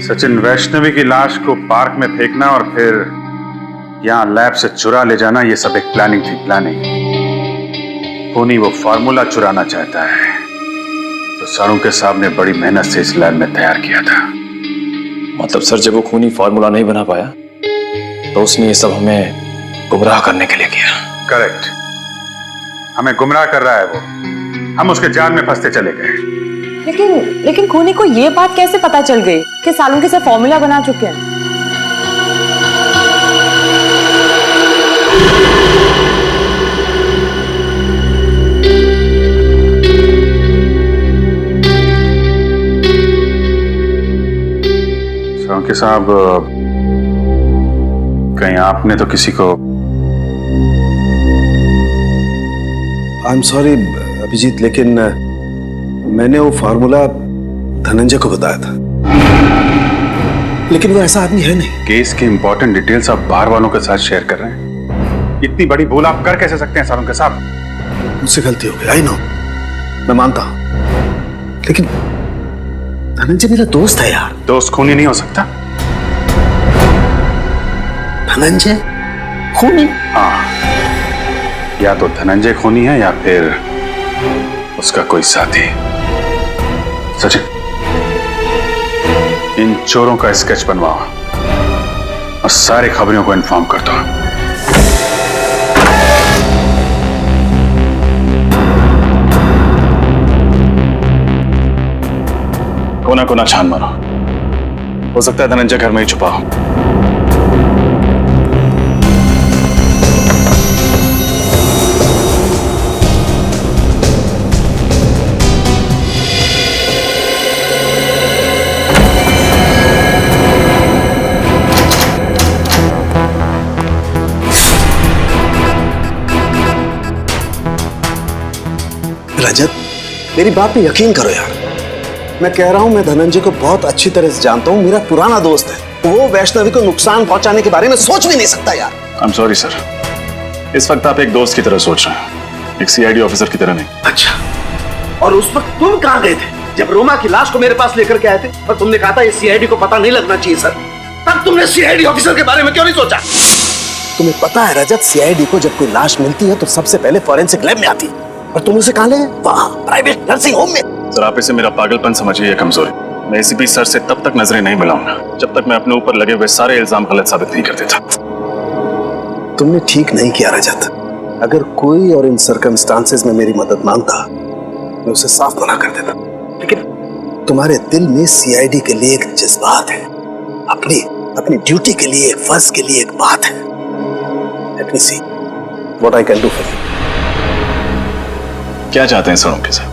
Speaker 8: सचिन, वैष्णवी की लाश को पार्क में फेंकना और फिर यहां लैब से चुरा ले जाना, ये सब एक प्लानिंग थी। प्लानिंग। खूनी वो फार्मूला चुराना चाहता है तो सालुंके साहब ने बड़ी मेहनत से इस लैब में तैयार किया था।
Speaker 14: मतलब सर जब वो खूनी फार्मूला नहीं बना पाया तो उसने ये सब हमें गुमराह करने के लिए किया।
Speaker 8: करेक्ट, हमें गुमराह कर रहा है वो। हम उसके जाल में फंसते चले गए।
Speaker 1: लेकिन खूनी को ये बात कैसे पता चल गई कि सालुंके से फॉर्मूला बना चुके हैं?
Speaker 8: सालुंके साहब, कहीं आपने तो किसी को?
Speaker 2: आई एम सॉरी अभिजीत, लेकिन मैंने वो फार्मूला धनंजय को बताया था, लेकिन वो ऐसा आदमी है नहीं।
Speaker 8: केस की इंपॉर्टेंट डिटेल्स आप बाहर वालों के साथ शेयर कर रहे हैं। इतनी बड़ी भूल आप कर कैसे सकते हैं सालुंके साहब?
Speaker 2: मुझसे गलती हो गई, आई नो, मैं मानता हूं, लेकिन धनंजय मेरा दोस्त है यार।
Speaker 8: दोस्त खूनी नहीं हो सकता?
Speaker 2: धनंजय खूनी?
Speaker 8: हाँ, या तो धनंजय खूनी है या फिर उसका कोई साथी। सचिन, इन चोरों का स्केच बनवाओ और सारे खबरों को इन्फॉर्म कर दो। कोना कोना छान मारो, हो सकता है धनंजय घर में ही छुपा हो।
Speaker 2: रजत, मेरी बात पे यकीन करो यार, मैं कह रहा हूं, मैं धनंजय को बहुत अच्छी तरह से जानता हूं, मेरा पुराना दोस्त है। वो वैष्णवी को नुकसान पहुंचाने के बारे में सोच भी नहीं सकता यार।
Speaker 8: आई एम सॉरी सर, इस वक्त आप एक दोस्त की तरह सोच रहे हैं, एक सीआईडी ऑफिसर की तरह नहीं।
Speaker 2: अच्छा, और उस वक्त तुम कहां गए थे जब रोमा की लाश को मेरे पास लेकर के आए थे और तुमने कहा था ये सीआईडी को पता नहीं लगना चाहिए सर? तब तुमने सीआईडी ऑफिसर के बारे में क्यों नहीं सोचा? तुम्हें पता है रजत, सीआईडी को जब कोई लाश मिलती है तो सबसे पहले फॉरेंसिक लैब में आती है, और तुम उसे कहां ले गए? वहां प्राइवेट नर्सिंग होम में।
Speaker 8: सर आप इसे मेरा पागलपन समझिए, कमजोरी। मैं एसीपी सर से तब तक नजरें नहीं मिलाऊंगा जब तक मैं अपने ऊपर लगे हुए सारे इल्जाम गलत साबित नहीं कर देता।
Speaker 2: तुमने ठीक नहीं किया रजत। अगर कोई और इन सर्कमस्टांसेस में मेरी मदद मांगता, मैं उसे साफ मना कर देता। लेकिन तुम्हारे दिल में सीआईडी के लिए एक जज्बात है, अपनी अपनी ड्यूटी के लिए, एक फर्ज के लिए एक बात है। Let me see what I can do for you.
Speaker 14: क्या चाहते हैं सड़ों साहब?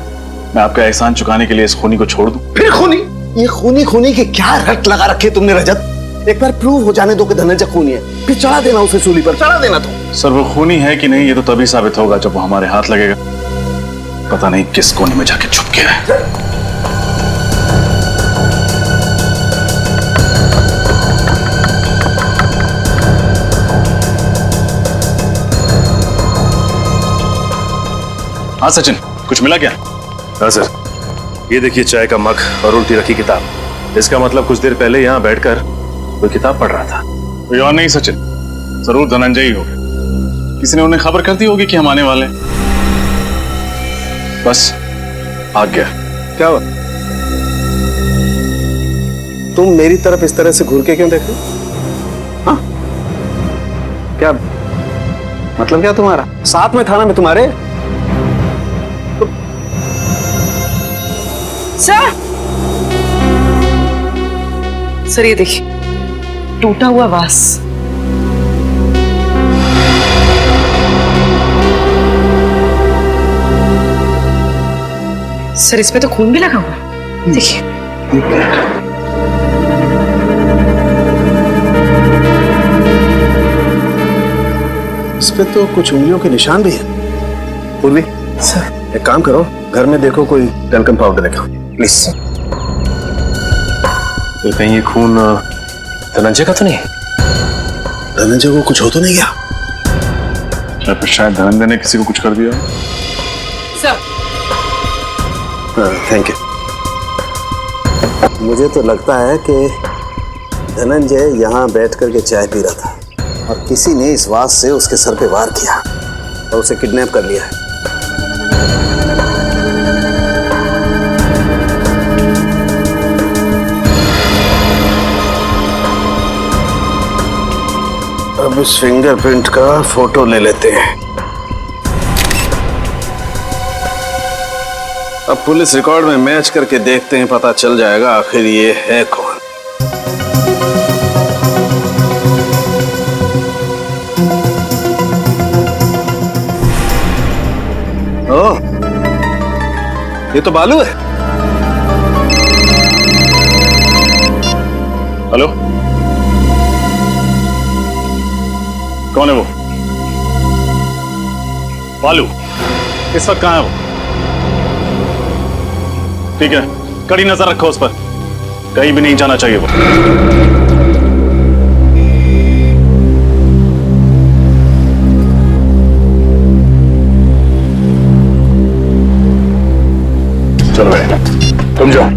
Speaker 14: मैं आपका एहसान चुकाने के लिए इस खूनी को छोड़ दूं?
Speaker 2: फिर खूनी? ये खूनी खूनी की क्या रट लगा रखी है तुमने रजत? एक बार प्रूव हो जाने दो कि धनंजय खूनी है, फिर चढ़ा देना उसे सूली पर, चढ़ा देना तुम।
Speaker 14: सर वो खूनी है कि नहीं ये तो तभी साबित होगा जब वो हमारे हाथ लगेगा। पता नहीं किस कोने में जाके छुप गया है। हाँ सचिन, कुछ मिला क्या?
Speaker 17: हाँ सर, ये देखिए चाय का मग और उल्टी रखी किताब। इसका मतलब कुछ देर पहले यहाँ बैठकर कोई किताब पढ़ रहा था।
Speaker 14: कोई और नहीं सचिन, जरूर धनंजय ही होगा। किसी ने उन्हें खबर कर दी होगी कि हम आने वाले हैं। बस भाग गया।
Speaker 2: क्या हुआ? तुम मेरी तरफ इस तरह से घूर के क्यों देख रहे हो? हाँ? क्या मतलब क्या तुम्हारा? साथ में था ना मैं तुम्हारे।
Speaker 5: सर ये देखिए, टूटा हुआ वास। सर इसमें तो खून भी लगा हुआ, देखिए।
Speaker 2: इस पे तो कुछ उंगलियों के निशान भी हैं। पूर्वी सर, एक काम करो, घर में देखो कोई टैल्कम पाउडर रखा, प्लीज।
Speaker 17: तो कहीं ये खून धनंजय का तो नहीं?
Speaker 2: धनंजय को कुछ हो तो नहीं गया?
Speaker 14: शायद धनंजय ने किसी को कुछ कर दिया।
Speaker 5: Sir
Speaker 2: thank you. मुझे तो लगता है कि धनंजय यहाँ बैठ करके चाय पी रहा था और किसी ने इस वास से उसके सर पे वार किया और उसे किडनैप कर लिया है। अब इस फिंगरप्रिंट का फोटो ले लेते हैं। अब पुलिस रिकॉर्ड में मैच करके देखते हैं, पता चल जाएगा आखिर ये है कौन। ओह, ये तो बालू है।
Speaker 14: हेलो, कौन है वो? बालू इस वक्त कहां है वो? ठीक है, कड़ी नजर रखो उस पर, कहीं भी नहीं जाना चाहिए वो।
Speaker 17: चलो भाई, तुम जाओ।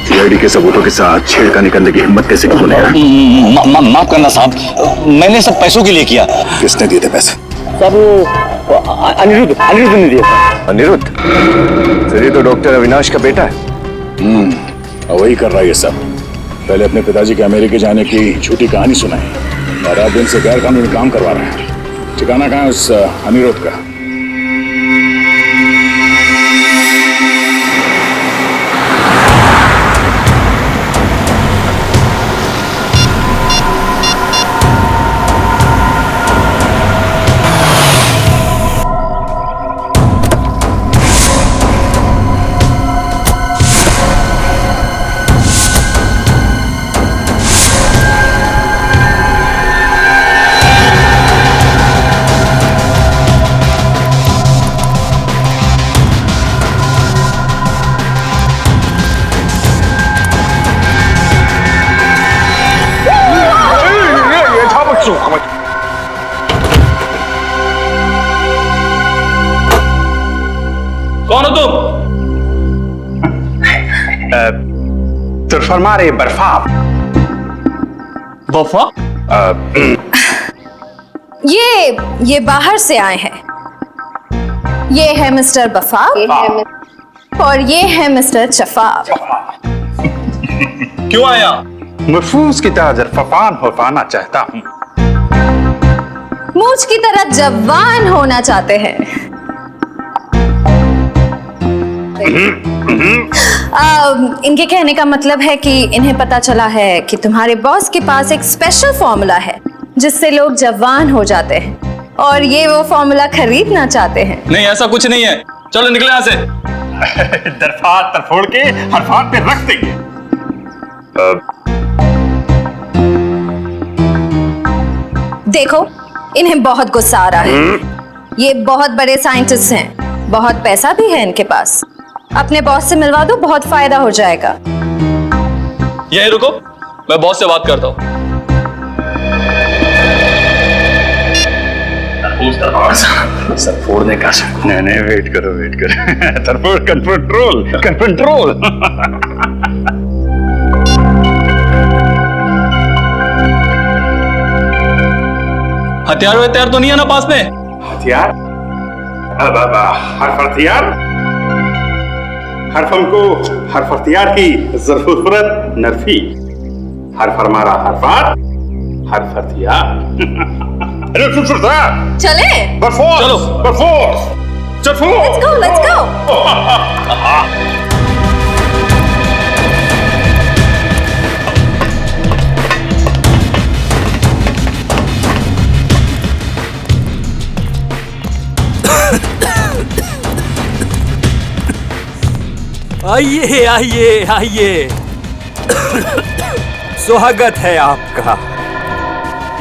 Speaker 17: सीआईडी के सबूतों के साथ छेड़खानी करने की हिम्मत कैसे की तूने?
Speaker 16: माफ करना साहब, मैंने सब पैसों के लिए किया।
Speaker 17: किसने दिए थे पैसे?
Speaker 16: साहब अनिरुद्ध ने दिए थे।
Speaker 17: अनिरुद्ध? फिर ये तो डॉक्टर अविनाश का बेटा है। वही कर रहा है ये सब। पहले अपने पिताजी के अमेरिका जाने की झूठी कहानी सुनाई और अब इनसे गैर कानूनी काम करवा रहे हैं। ठिकाना कहाँ है उस अनिरुद्ध का?
Speaker 11: कौन हो तुम?
Speaker 8: तुरफरमारे बर्फाब।
Speaker 11: बफा?
Speaker 18: ये बाहर से आए हैं। ये है मिस्टर बफाब और ये है मिस्टर चफाब।
Speaker 11: क्यों आया?
Speaker 8: महफूज की ताजर फफान हो पाना चाहता हूँ।
Speaker 18: मूंछ की तरह जवान होना चाहते हैं। इनके कहने का मतलब है कि इन्हें पता चला है कि तुम्हारे बॉस के पास एक स्पेशल फॉर्मूला है जिससे लोग जवान हो जाते हैं, और ये वो फॉर्मूला खरीदना चाहते हैं।
Speaker 14: नहीं, ऐसा कुछ नहीं है। चलो निकले यहाँ से।
Speaker 8: दरफात तरफोड़ के हरफात पे रख देंगे।
Speaker 18: देखो, इन्हें बहुत गुस्सा आ रहा है। ये बहुत बड़े साइंटिस्ट हैं, बहुत पैसा भी है इनके पास। अपने बॉस से मिलवा दो, बहुत फायदा हो जाएगा।
Speaker 14: यहीं रुको, मैं बॉस से बात करता हूँ।
Speaker 17: सर फोड़ने का
Speaker 8: नहीं, वेट करो। तरफोड़ कंट्रोल।
Speaker 14: हथियार तो नहीं है ना पास में?
Speaker 8: हथियार? हर्फ हथियार? हर्फ हमको हर्फ हथियार की जरूरत नरफी। हर्फ हमारा हरफात, हर्फ हथियार।
Speaker 18: चले?
Speaker 8: चलो,
Speaker 18: Let's go.
Speaker 19: आइए। स्वागत है आपका।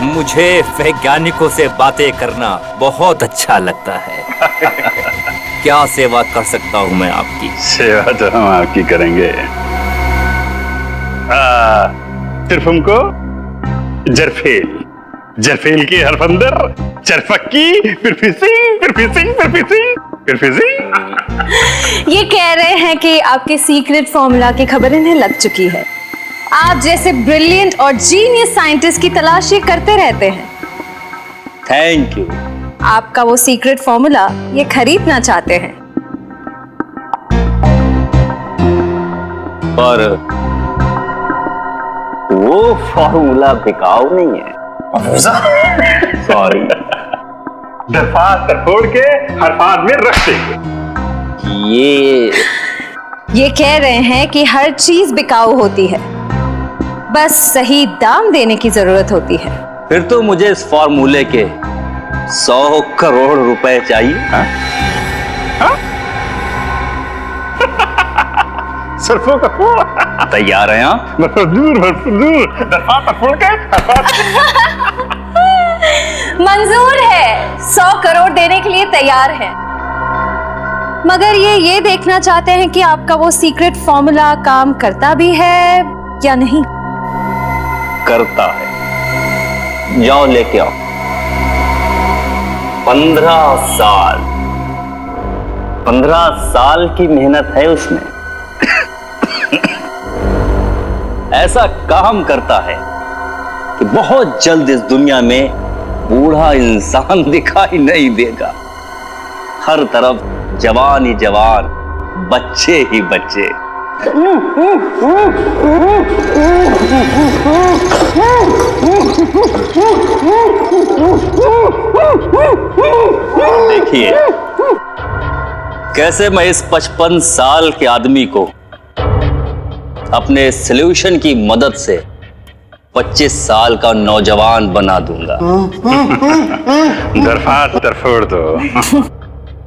Speaker 19: मुझे वैज्ञानिकों से बातें करना बहुत अच्छा लगता है। क्या सेवा कर सकता हूँ मैं आपकी?
Speaker 8: सेवा तो हम आपकी करेंगे। सिर्फ हमको जरफेल की हरफ अंदर, चरफक्की, फिर फिसिंग।
Speaker 18: ये कह रहे हैं कि आपके सीक्रेट फॉर्मूला की खबर इन्हें लग चुकी है। आप जैसे ब्रिलियंट और जीनियस साइंटिस्ट की तलाश ये करते रहते हैं।
Speaker 19: Thank you.
Speaker 18: आपका वो सीक्रेट फॉर्मूला ये खरीदना चाहते हैं।
Speaker 19: पर वो फॉर्मूला बिकाऊ नहीं है। सॉरी।
Speaker 8: दरफात तरफोड़ के हरफात में रख देंगे।
Speaker 18: ये कह रहे हैं कि हर चीज बिकाऊ होती है, बस सही दाम देने की जरूरत होती है।
Speaker 19: फिर तो मुझे इस फॉर्मूले के 100 करोड़ रुपए चाहिए।
Speaker 8: सरफों का फोड़।
Speaker 19: तैयार हैं आप?
Speaker 8: दूर दरफात तरफोड़ के
Speaker 18: मंजूर है, 100 करोड़ देने के लिए तैयार है। मगर ये देखना चाहते हैं कि आपका वो सीक्रेट फॉर्मूला काम करता भी है या नहीं।
Speaker 19: करता है। जाओ लेके आओ। 15 साल की मेहनत है उसमें। ऐसा काम करता है कि बहुत जल्द इस दुनिया में बूढ़ा इंसान दिखाई नहीं देगा। हर तरफ जवान ही जवान, बच्चे ही बच्चे। देखिए कैसे मैं इस 55 साल के आदमी को अपने सॉल्यूशन की मदद से 25 साल का नौजवान बना दूंगा।
Speaker 8: दरफात तरफोड़ दो।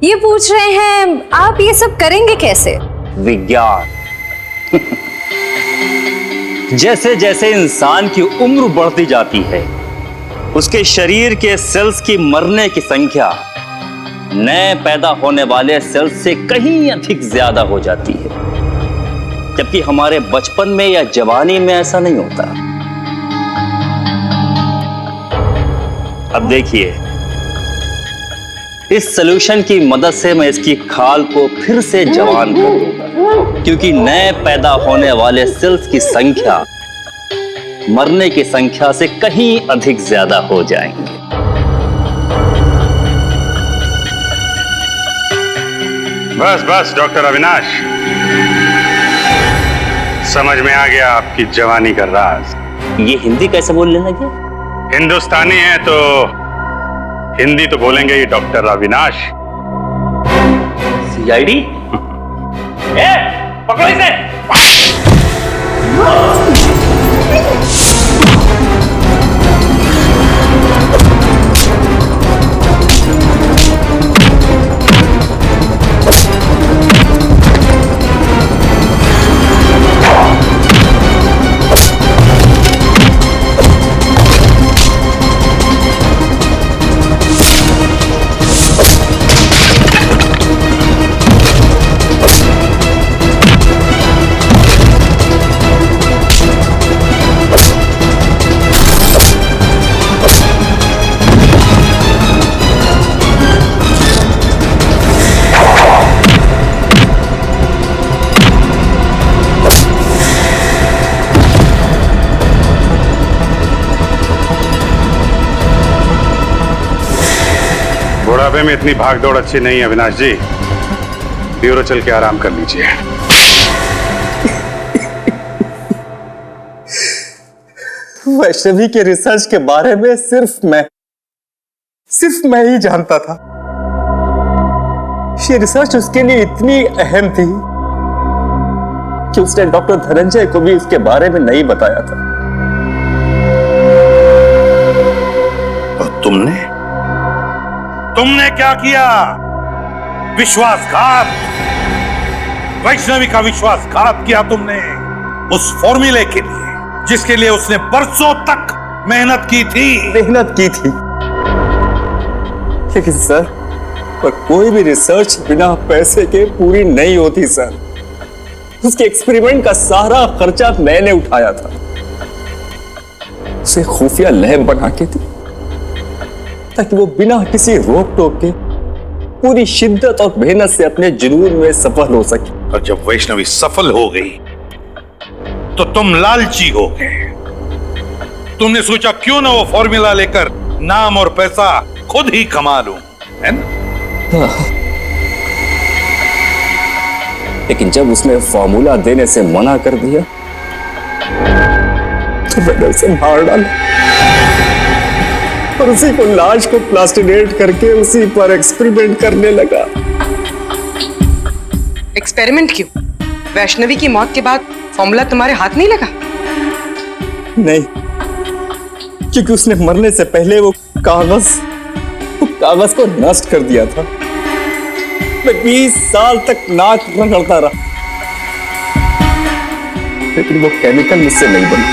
Speaker 18: ये पूछ रहे हैं आप ये सब करेंगे कैसे?
Speaker 19: विज्ञान। जैसे जैसे इंसान की उम्र बढ़ती जाती है, उसके शरीर के सेल्स की मरने की संख्या नए पैदा होने वाले सेल्स से कहीं अधिक ज्यादा हो जाती है, जबकि हमारे बचपन में या जवानी में ऐसा नहीं होता। अब देखिए, इस सॉल्यूशन की मदद से मैं इसकी खाल को फिर से जवान कर दूंगा, क्योंकि नए पैदा होने वाले सेल्स की संख्या मरने की संख्या से कहीं अधिक ज्यादा हो जाएंगे।
Speaker 8: बस डॉक्टर अविनाश, समझ में आ गया आपकी जवानी का राज।
Speaker 19: ये हिंदी कैसे बोलने लगे?
Speaker 8: हिंदुस्तानी है तो हिंदी तो बोलेंगे ही डॉक्टर अविनाश।
Speaker 19: सीआईडी? पकड़ो इसे।
Speaker 8: बुढ़ापे में इतनी भाग दौड़ अच्छी नहीं है अविनाश जी, ब्यूरो चल के आराम कर लीजिए।
Speaker 13: वैष्णवी के रिसर्च के बारे में सिर्फ मैं ही जानता था। ये रिसर्च उसके लिए इतनी अहम थी कि उसने डॉक्टर धनंजय को भी इसके बारे में नहीं बताया था।
Speaker 6: और तुमने क्या किया? विश्वासघात, वैष्णवी का विश्वासघात किया तुमने उस फॉर्मूले के लिए जिसके लिए उसने बरसों तक मेहनत की थी।
Speaker 13: लेकिन सर, पर कोई भी रिसर्च बिना पैसे के पूरी नहीं होती सर। उसके एक्सपेरिमेंट का सारा खर्चा मैंने उठाया था। उसे खुफिया लैब बना के दी ताकि वो बिना किसी रोक टोक के पूरी शिद्दत और मेहनत से अपने जुनून में सफल हो सके।
Speaker 6: और जब वैष्णवी सफल हो गई तो तुम लालची हो गए। तुमने सोचा क्यों ना वो फॉर्मूला लेकर नाम और पैसा खुद ही कमा लूं, है ना?
Speaker 13: लेकिन जब उसने फॉर्मूला देने से मना कर दिया तो मैंने उसे मार डाला और उसी को लाश को प्लास्टिनेट करके उसी पर एक्सपेरिमेंट करने लगा।
Speaker 5: एक्सपेरिमेंट क्यों? वैष्णवी की मौत के बाद फॉर्मूला तुम्हारे हाथ नहीं लगा?
Speaker 13: नहीं, क्योंकि उसने मरने से पहले वो कागज को नष्ट कर दिया था। मैं 20 साल तक नाक रगड़ता रहा, लेकिन वो केमिकल मुझसे नहीं बना।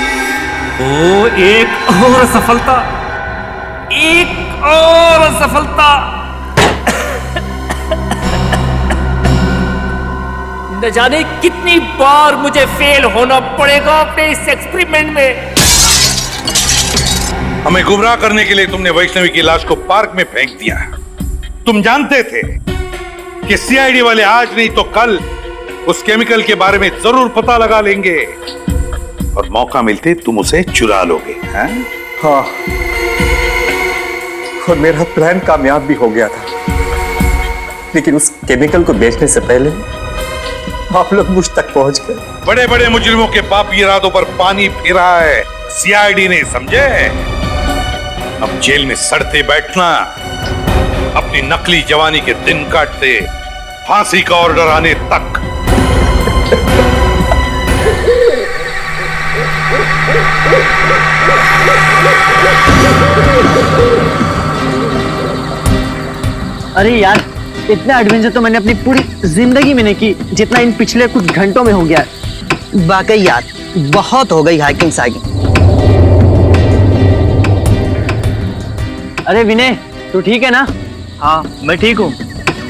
Speaker 19: ओ, एक और सफलता।
Speaker 20: न जाने कितनी बार मुझे फेल होना पड़ेगा अपने इस एक्सपेरिमेंट में।
Speaker 6: हमें गुमराह करने के लिए तुमने वैष्णवी की लाश को पार्क में फेंक दिया। तुम जानते थे कि सीआईडी वाले आज नहीं तो कल उस केमिकल के बारे में जरूर पता लगा लेंगे और मौका मिलते तुम उसे चुरा लोगे, हैं?
Speaker 13: हाँ, और मेरा प्लान कामयाब भी हो गया था। लेकिन उस केमिकल को बेचने से पहले आप लोग मुझ तक पहुंच गए।
Speaker 6: बड़े बड़े मुजरिमों के पापी इरादों पर पानी फिरा है सीआईडी ने, समझे? अब जेल में सड़ते बैठना, अपनी नकली जवानी के दिन काटते फांसी का ऑर्डर आने तक।
Speaker 21: अरे यार, इतना एडवेंचर तो मैंने अपनी पूरी जिंदगी में नहीं की जितना इन पिछले कुछ घंटों में हो गया।
Speaker 22: वाकई यार, बहुत हो गई हाइकिंग साइकिंग।
Speaker 21: अरे विनय, तू ठीक है ना?
Speaker 22: हाँ, मैं ठीक हूँ।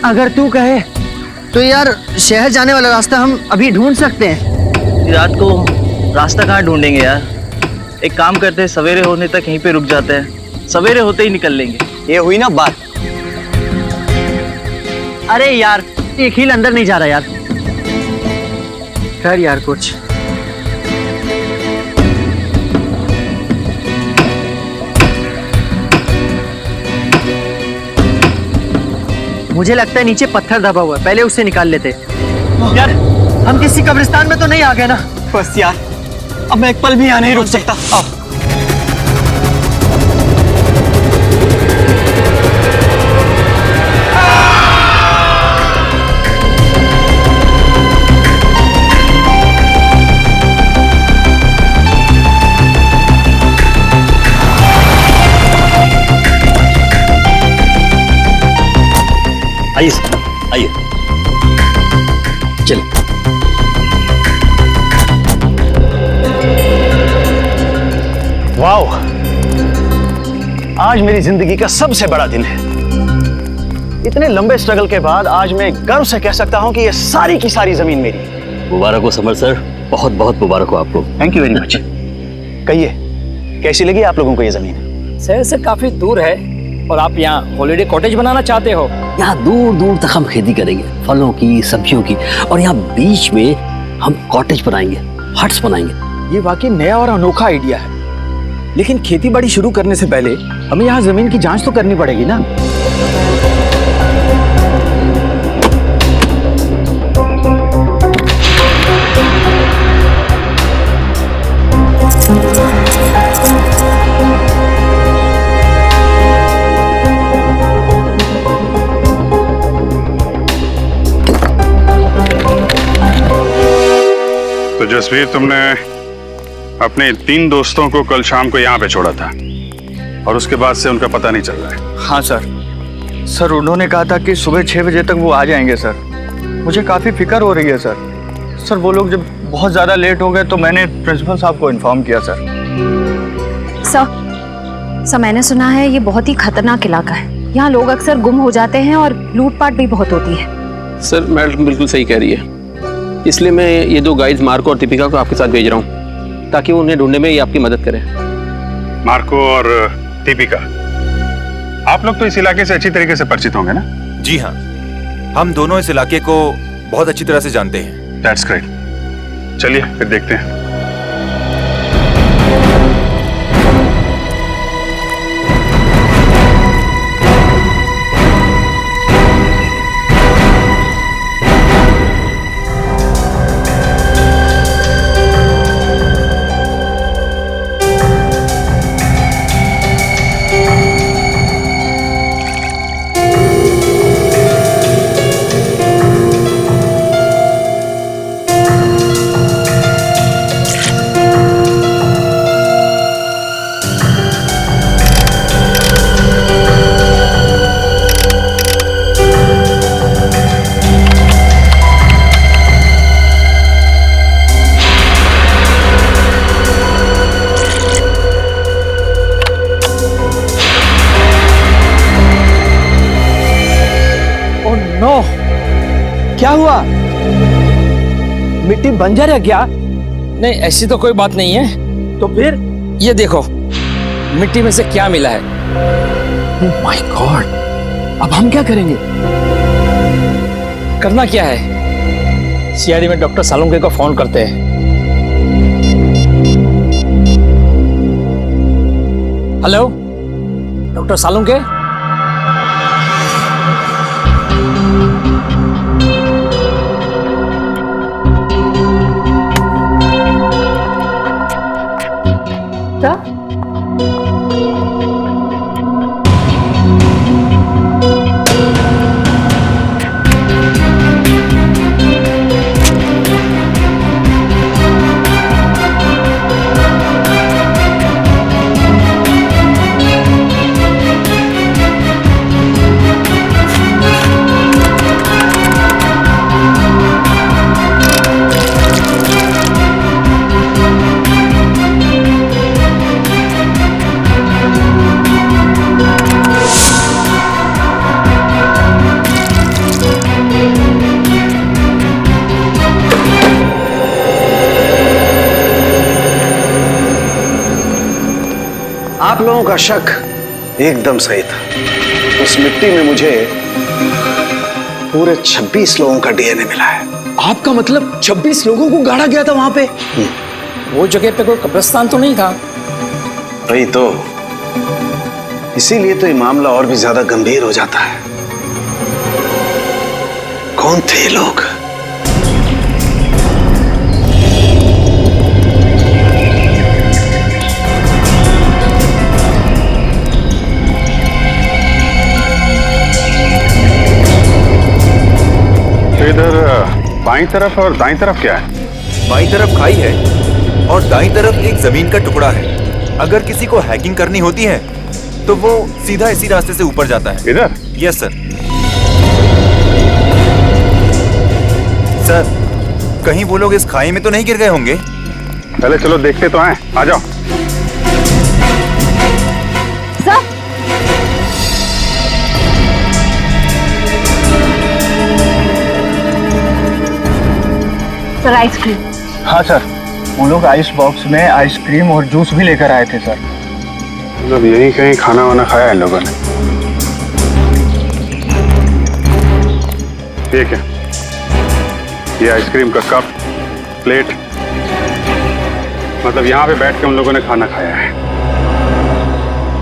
Speaker 21: अगर तू कहे तो यार शहर जाने वाला रास्ता हम अभी ढूंढ सकते हैं।
Speaker 22: रात को रास्ता कहाँ ढूंढेंगे यार? एक काम करते हैं, सवेरे होने तक यहीं पे रुक जाते हैं, सवेरे होते ही निकल लेंगे। ये हुई ना बात।
Speaker 21: अरे यार, एक हील अंदर नहीं जा रहा यार। खैर यार, कुछ मुझे लगता है नीचे पत्थर दबा हुआ है, पहले उससे निकाल लेते। यार, हम किसी कब्रिस्तान में तो नहीं आ गए ना? बस यार, अब मैं एक पल भी यहाँ नहीं रुक सकता।
Speaker 19: आइए सर, आइए। चलिए।
Speaker 2: वाओ, आज मेरी जिंदगी का सबसे बड़ा दिन है। इतने लंबे स्ट्रगल के बाद आज मैं गर्व से कह सकता हूं कि ये सारी की सारी जमीन मेरी है।
Speaker 19: मुबारक हो समर सर, बहुत बहुत मुबारक हो आपको।
Speaker 2: Thank you very much. कहिए, कैसी लगी आप लोगों को ये जमीन?
Speaker 20: शहर से काफी दूर है और आप यहाँ हॉलिडे कॉटेज बनाना चाहते हो?
Speaker 19: यहाँ दूर दूर तक हम खेती करेंगे, फलों की, सब्जियों की, और यहाँ बीच में हम कॉटेज बनाएंगे, हट्स बनाएंगे।
Speaker 20: ये वाकई नया और अनोखा आइडिया है, लेकिन खेती बाड़ी शुरू करने से पहले हमें यहाँ जमीन की जांच तो करनी पड़ेगी ना।
Speaker 8: तो जसवीर, तुमने अपने 3 दोस्तों को कल शाम को यहाँ पे छोड़ा था और उसके बाद से उनका पता नहीं चल रहा है।
Speaker 22: हाँ सर, सर उन्होंने कहा था कि सुबह 6 बजे तक वो आ जाएंगे सर। मुझे काफ़ी फिक्र हो रही है सर। सर वो लोग जब बहुत ज़्यादा लेट हो गए तो मैंने प्रिंसिपल साहब को इन्फॉर्म किया सर।
Speaker 1: सर मैंने सुना है ये बहुत ही खतरनाक इलाका है। यहाँ लोग अक्सर गुम हो जाते हैं और लूटपाट भी बहुत होती है।
Speaker 7: सर मैडम बिल्कुल सही कह रही है, इसलिए मैं ये 2 गाइड्स मार्को और दीपिका को आपके साथ भेज रहा हूँ ताकि वो उन्हें ढूंढने में ये आपकी मदद करें।
Speaker 8: मार्को और दीपिका, आप लोग तो इस इलाके से अच्छी तरीके से परिचित होंगे ना?
Speaker 10: जी हाँ, हम दोनों इस इलाके को बहुत अच्छी तरह से जानते हैं।
Speaker 8: That's great. चलिए फिर देखते हैं।
Speaker 20: क्या हुआ? मिट्टी बंजर है क्या? नहीं, ऐसी तो कोई बात नहीं है। तो फिर ये देखो, मिट्टी में से क्या मिला है। ओह माय गॉड, अब हम क्या करेंगे? करना क्या है, सीआईडी में डॉक्टर सालुंके को फोन करते हैं। Hello doctor Salunke?
Speaker 2: आप लोगों का शक एकदम सही था। उस मिट्टी में मुझे पूरे 26 लोगों का डीएनए मिला है।
Speaker 20: आपका मतलब 26 लोगों को गाड़ा गया था वहां पे? वो जगह पे कोई कब्रिस्तान तो नहीं था?
Speaker 2: वही तो, इसीलिए तो ये मामला और भी ज्यादा गंभीर हो जाता है। कौन थे लोग?
Speaker 8: इधर बाईं तरफ और दाईं तरफ क्या है?
Speaker 10: बाईं तरफ खाई है और दाईं तरफ एक जमीन का टुकड़ा है। अगर किसी को हैकिंग करनी होती है तो वो सीधा इसी रास्ते से ऊपर जाता है।
Speaker 8: इधर?
Speaker 10: Yes sir. सर, कहीं वो लोग इस खाई में तो नहीं गिर गए होंगे?
Speaker 8: पहले चलो देखते तो हैं, आ जाओ।
Speaker 18: Sir ice cream.
Speaker 22: हाँ सर, वो लोग आइस बॉक्स में आइसक्रीम और जूस भी लेकर आए थे सर।
Speaker 8: मतलब यही कहीं खाना वाना खाया है लोगों ने। ठीक है, ये आइसक्रीम का कप, प्लेट, मतलब यहाँ पे बैठ के उन लोगों ने खाना खाया है।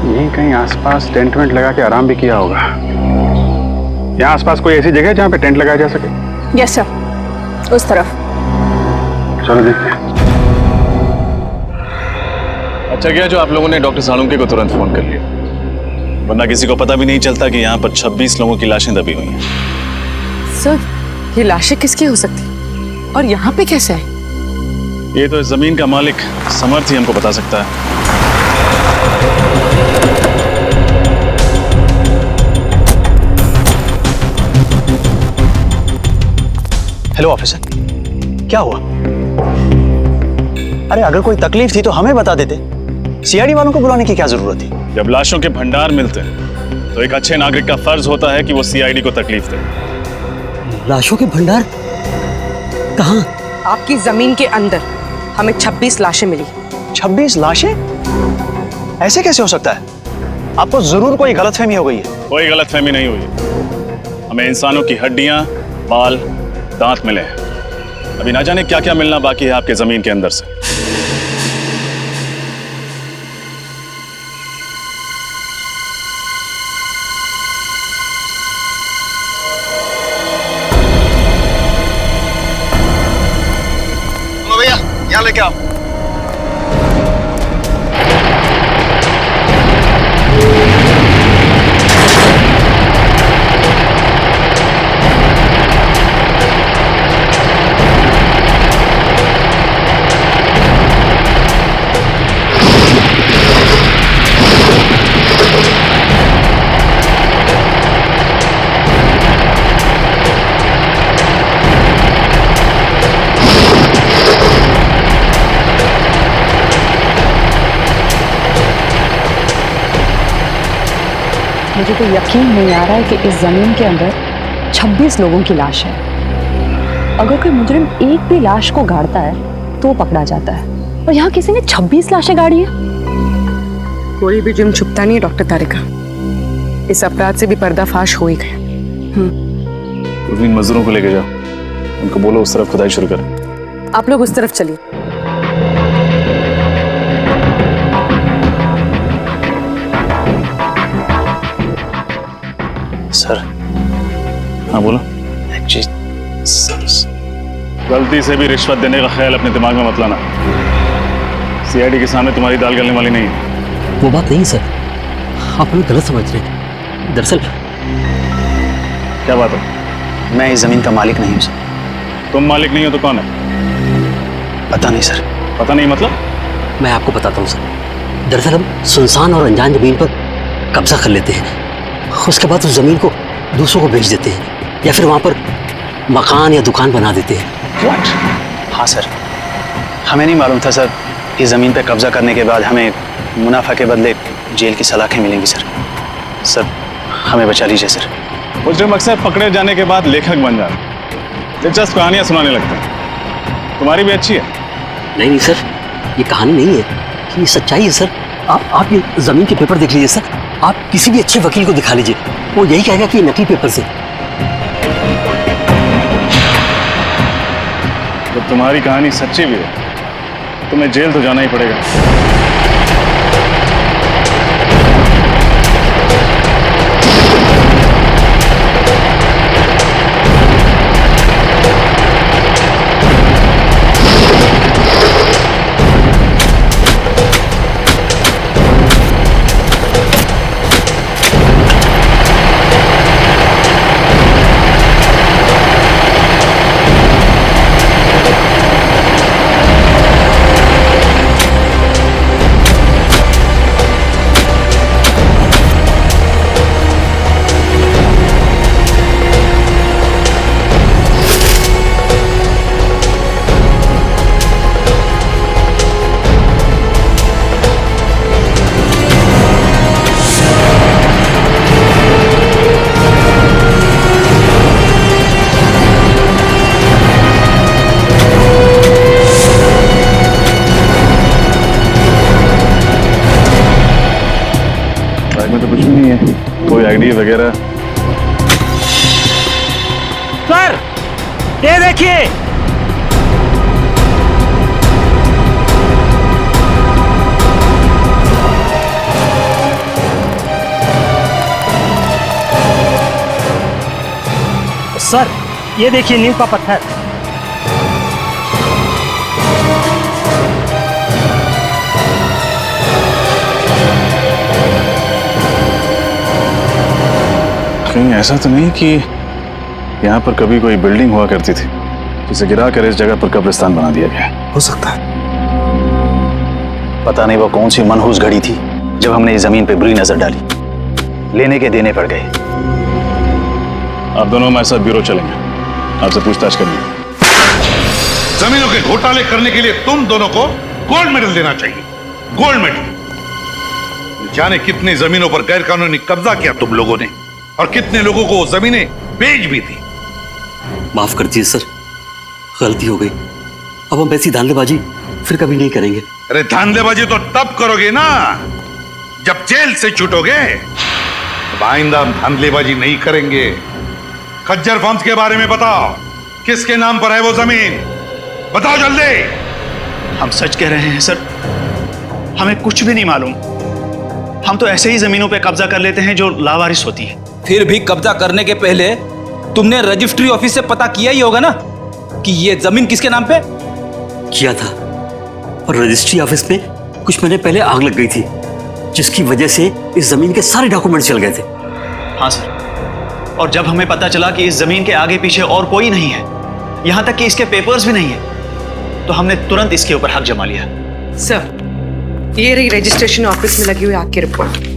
Speaker 8: यहीं कहीं आसपास टेंट वेंट लगा के आराम भी किया होगा। यहाँ आसपास कोई ऐसी जगह है जहाँ पे टेंट लगाया जा सके?
Speaker 18: यस सर, उस तरफ।
Speaker 8: चलो देखते हैं।
Speaker 14: अच्छा किया जो आप लोगों ने डॉक्टर सालुंके को तुरंत फोन कर लिया, वरना किसी को पता भी नहीं चलता कि यहाँ पर 26 लोगों की लाशें दबी हुई हैं।
Speaker 5: सर, ये लाशें किसकी हो सकती और यहाँ पे कैसे है?
Speaker 14: ये तो इस जमीन का मालिक समर्थ ही हमको बता सकता है।
Speaker 2: हेलो ऑफिसर, क्या हुआ? अरे अगर कोई तकलीफ थी तो हमें बता देते, सीआईडी वालों को बुलाने की क्या जरूरत थी?
Speaker 14: जब लाशों के भंडार मिलते हैं तो एक अच्छे नागरिक का फर्ज होता है कि वो सीआईडी को तकलीफ दे।
Speaker 21: लाशों के भंडार कहाँ?
Speaker 5: आपकी जमीन के अंदर हमें 26 लाशें मिली।
Speaker 2: 26 लाशें? ऐसे कैसे हो सकता है? आपको जरूर कोई गलतफहमी हो गई है।
Speaker 14: कोई गलतफहमी नहीं हुई है। हमें इंसानों की हड्डियां, बाल, दांत मिले हैं। अभी ना जाने क्या क्या मिलना बाकी है आपके जमीन के अंदर से।
Speaker 2: भैया यहाँ लेके आओ।
Speaker 1: मुझे तो यकीन नहीं आ रहा है कि इस जमीन के अंदर 26 लोगों की लाश है। अगर कोई मुजरिम एक भी लाश को गाड़ता है तो वो पकड़ा जाता है, और यहाँ किसी ने 26 लाशें गाड़ी है।
Speaker 5: कोई भी जुर्म छुपता नहीं है डॉक्टर तारिका। इस अपराध से भी पर्दाफाश हो ही गया।
Speaker 14: उर्मीन मजदूरों को लेके जाओ, उनको बोलो उस तरफ खुदाई शुरू करें।
Speaker 5: आप लोग उस तरफ चलिए।
Speaker 2: सर।
Speaker 14: हाँ बोलो। गलती से भी रिश्वत देने का ख्याल अपने दिमाग में मत लाना। सीआईडी के सामने तुम्हारी दाल गलने वाली नहीं है।
Speaker 21: वो बात नहीं सर, आप हमें गलत समझ रहे हैं। दरअसल
Speaker 14: क्या बात है?
Speaker 2: मैं इस जमीन का मालिक नहीं हूँ सर।
Speaker 14: तुम मालिक नहीं हो तो कौन है?
Speaker 2: पता नहीं सर।
Speaker 14: पता नहीं मतलब?
Speaker 21: मैं आपको बताता हूँ सर। दरअसल हम सुनसान और अनजान जमीन पर कब्जा कर लेते हैं, उसके बाद उस जमीन को दूसरों को बेच देते हैं, या फिर वहाँ पर मकान या दुकान बना देते हैं।
Speaker 2: What? हाँ सर, हमें नहीं मालूम था सर इस जमीन पर कब्जा करने के बाद हमें मुनाफा के बदले जेल की सलाखें मिलेंगी। सर हमें बचा लीजिए सर।
Speaker 14: मुजरिम अक्सर पकड़े जाने के बाद लेखक बन जाते, दिलचस्प कहानियां सुनाने लगते हैं। तुम्हारी भी अच्छी है।
Speaker 21: नहीं सर, ये कहानी नहीं है, ये सच्चाई है सर। आप ये जमीन के पेपर देख लीजिए सर। आप किसी भी अच्छे वकील को दिखा लीजिए, वो यही कहेगा कि ये नकली पेपर से।
Speaker 14: तो तुम्हारी कहानी सच्ची भी है, तुम्हें जेल तो जाना ही पड़ेगा।
Speaker 8: कुछ भी नहीं है, कोई आईडी वगैरह।
Speaker 20: सर ये देखिए, सर ये देखिए नींव का पत्थर।
Speaker 8: कहीं ऐसा तो नहीं कि यहाँ पर कभी कोई बिल्डिंग हुआ करती थी जिसे गिरा कर इस जगह पर कब्रिस्तान बना दिया गया?
Speaker 2: हो सकता है। पता नहीं वो कौन सी मनहूस घड़ी थी जब हमने इस जमीन पे बुरी नजर डाली। लेने के देने पड़ गए।
Speaker 8: आप दोनों हमारे साथ ब्यूरो चलेंगे, आपसे पूछताछ करनी।
Speaker 6: जमीनों के घोटाले करने के लिए तुम दोनों को गोल्ड मेडल देना चाहिए, गोल्ड मेडल। जाने कितनी जमीनों पर गैर कानूनी कब्जा किया तुम लोगों ने, और कितने लोगों को जमीनें बेच भी दी।
Speaker 21: माफ कर दीजिए सर, गलती हो गई। अब हम ऐसी धांधलेबाजी फिर कभी नहीं करेंगे।
Speaker 6: अरे धांधलेबाजी तो तब करोगे ना जब जेल से छूटोगे। अब आइंदा हम धांधलेबाजी नहीं करेंगे। खज्जर फार्म्स के बारे में बताओ, किसके नाम पर है वो जमीन? बताओ जल्दी।
Speaker 4: हम सच कह रहे हैं सर, हमें कुछ भी नहीं मालूम। हम तो ऐसे ही जमीनों पे कब्जा कर लेते हैं जो लावारिस होती है।
Speaker 12: फिर भी कब्जा करने के पहले तुमने रजिस्ट्री ऑफिस से पता किया ही होगा ना कि ये जमीन किसके नाम पे?
Speaker 21: किया था, और रजिस्ट्री ऑफिस में कुछ महीने पहले आग लग गई थी, जिसकी वजह से इस जमीन के सारे डॉक्यूमेंट चल गए थे।
Speaker 4: हाँ सर, और जब हमें पता चला कि इस जमीन के आगे पीछे और कोई नहीं है, यहां तक कि इसके पेपर्स भी नहीं है, तो हमने तुरंत इसके ऊपर हक जमा लिया।
Speaker 5: सर ये रही रजिस्ट्रेशन ऑफिस में लगी हुई आग की रिपोर्ट।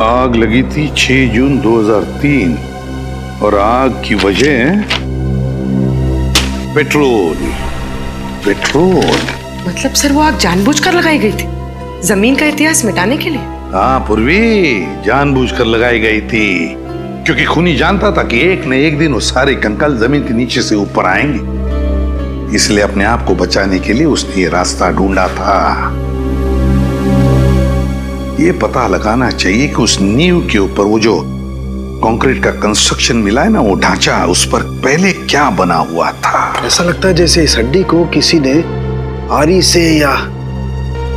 Speaker 6: आग लगी थी 6 जून 2003 और आग की वजह पेट्रोल। पेट्रोल
Speaker 5: मतलब सर वो आग जानबूझकर लगाई गई थी जमीन का इतिहास मिटाने के लिए?
Speaker 6: हाँ पूर्वी, जानबूझकर लगाई गई थी, क्योंकि खूनी जानता था कि एक न एक दिन वो सारे कंकाल जमीन के नीचे से ऊपर आएंगे। इसलिए अपने आप को बचाने के लिए उसने ये रास्ता ढूंढा था। ये पता लगाना चाहिए कि उस नींव के ऊपर वो जो कंक्रीट का कंस्ट्रक्शन मिला है ना, वो ढांचा, उस पर पहले क्या बना हुआ था।
Speaker 2: ऐसा लगता है जैसे इस हड्डी को किसी ने आरी से या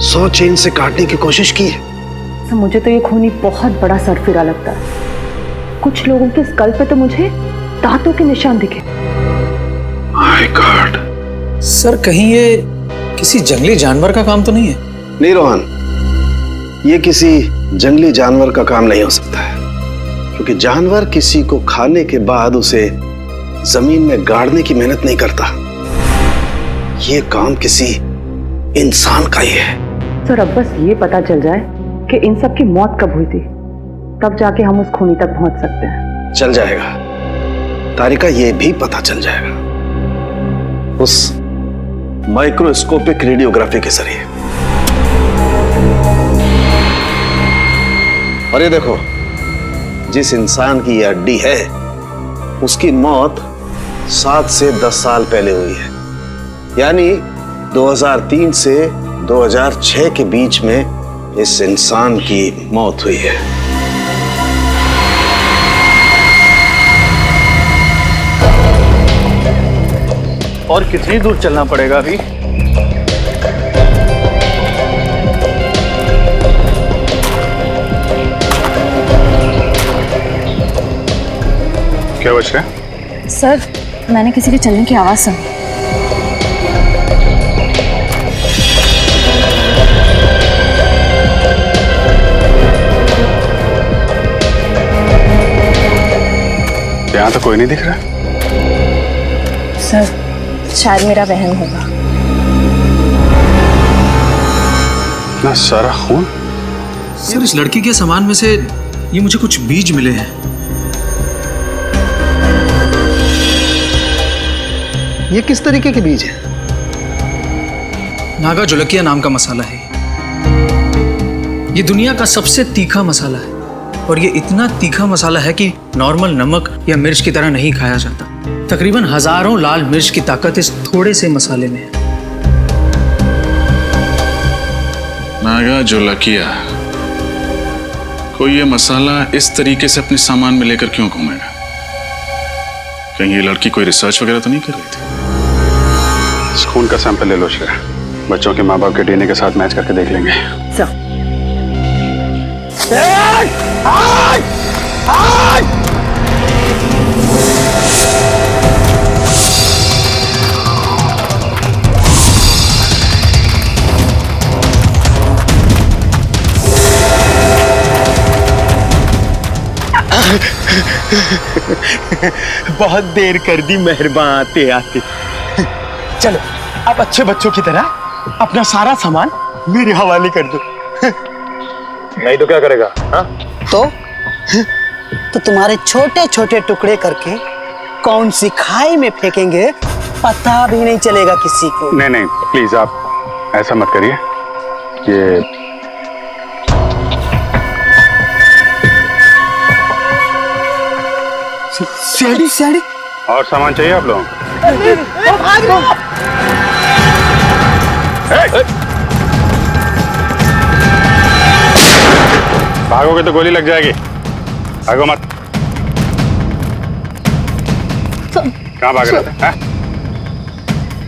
Speaker 2: 100 चेन से काटने की कोशिश की है।
Speaker 1: तो मुझे तो ये खूनी बहुत बड़ा सरफिरा लगता है। कुछ लोगों के स्कल पे तो मुझे दांतों के निशान दिखे।
Speaker 8: My God.
Speaker 12: सर कहीं ये किसी जंगली जानवर का काम तो नहीं है?
Speaker 2: नहीं रोहन, ये किसी जंगली जानवर का काम नहीं हो सकता है, क्योंकि जानवर किसी को खाने के बाद उसे जमीन में गाड़ने की मेहनत नहीं करता। ये काम किसी इंसान का ही है।
Speaker 1: सर अब बस ये पता चल जाए कि इन सब की मौत कब हुई थी, तब जाके हम उस खूनी तक पहुंच सकते हैं।
Speaker 2: चल जाएगा तारिका, ये भी पता चल जाएगा उस माइक्रोस्कोपिक रेडियोग्राफी के जरिए। और ये देखो, जिस इंसान की ये हड्डी है उसकी मौत 7 से 10 साल पहले हुई है, यानी 2003 से 2006 के बीच में इस इंसान की मौत हुई है।
Speaker 4: और कितनी दूर चलना पड़ेगा अभी?
Speaker 8: क्या बच रहा है?
Speaker 18: सर मैंने किसी के चलने की आवाज सुनी।
Speaker 8: यहाँ तो कोई नहीं दिख रहा।
Speaker 18: सर शायद मेरा वहम होगा।
Speaker 8: इतना सारा खून।
Speaker 12: सर इस लड़की के सामान में से ये मुझे कुछ बीज मिले हैं।
Speaker 2: ये किस तरीके के बीज हैं?
Speaker 12: नागा जोलकिया नाम का मसाला है। ये दुनिया का सबसे तीखा मसाला है, और ये इतना तीखा मसाला है कि नॉर्मल नमक या मिर्च की तरह नहीं खाया जाता। तकरीबन हजारों लाल मिर्च की ताकत इस थोड़े से मसाले में है।
Speaker 8: नागा जोलकिया।
Speaker 14: कोई ये मसाला इस तरीके से अपने सामान में लेकर क्यों घूमेगा? कहीं ये लड़की कोई रिसर्च वगैरह तो नहीं कर रही थी?
Speaker 8: इस खून का सैंपल ले लो श्रेया, बच्चों के माँ बाप के डीएनए के साथ मैच करके देख लेंगे।
Speaker 3: बहुत देर कर दी मेहरबान आते आते। चलो अब अच्छे बच्चों की तरह अपना सारा सामान मेरे हवाले कर दो।
Speaker 17: नहीं तो क्या करेगा? हाँ?
Speaker 3: तो तुम्हारे छोटे छोटे टुकड़े करके कौन सी खाई में फेंकेंगे पता भी नहीं चलेगा किसी को।
Speaker 8: नहीं नहीं प्लीज आप ऐसा मत करिए। ये
Speaker 3: सीढ़ी सीढ़ी
Speaker 8: और सामान चाहिए आप लोगों को? भागोगे तो गोली लग जाएगी। भागो मत। कहाँ भाग रहे थे?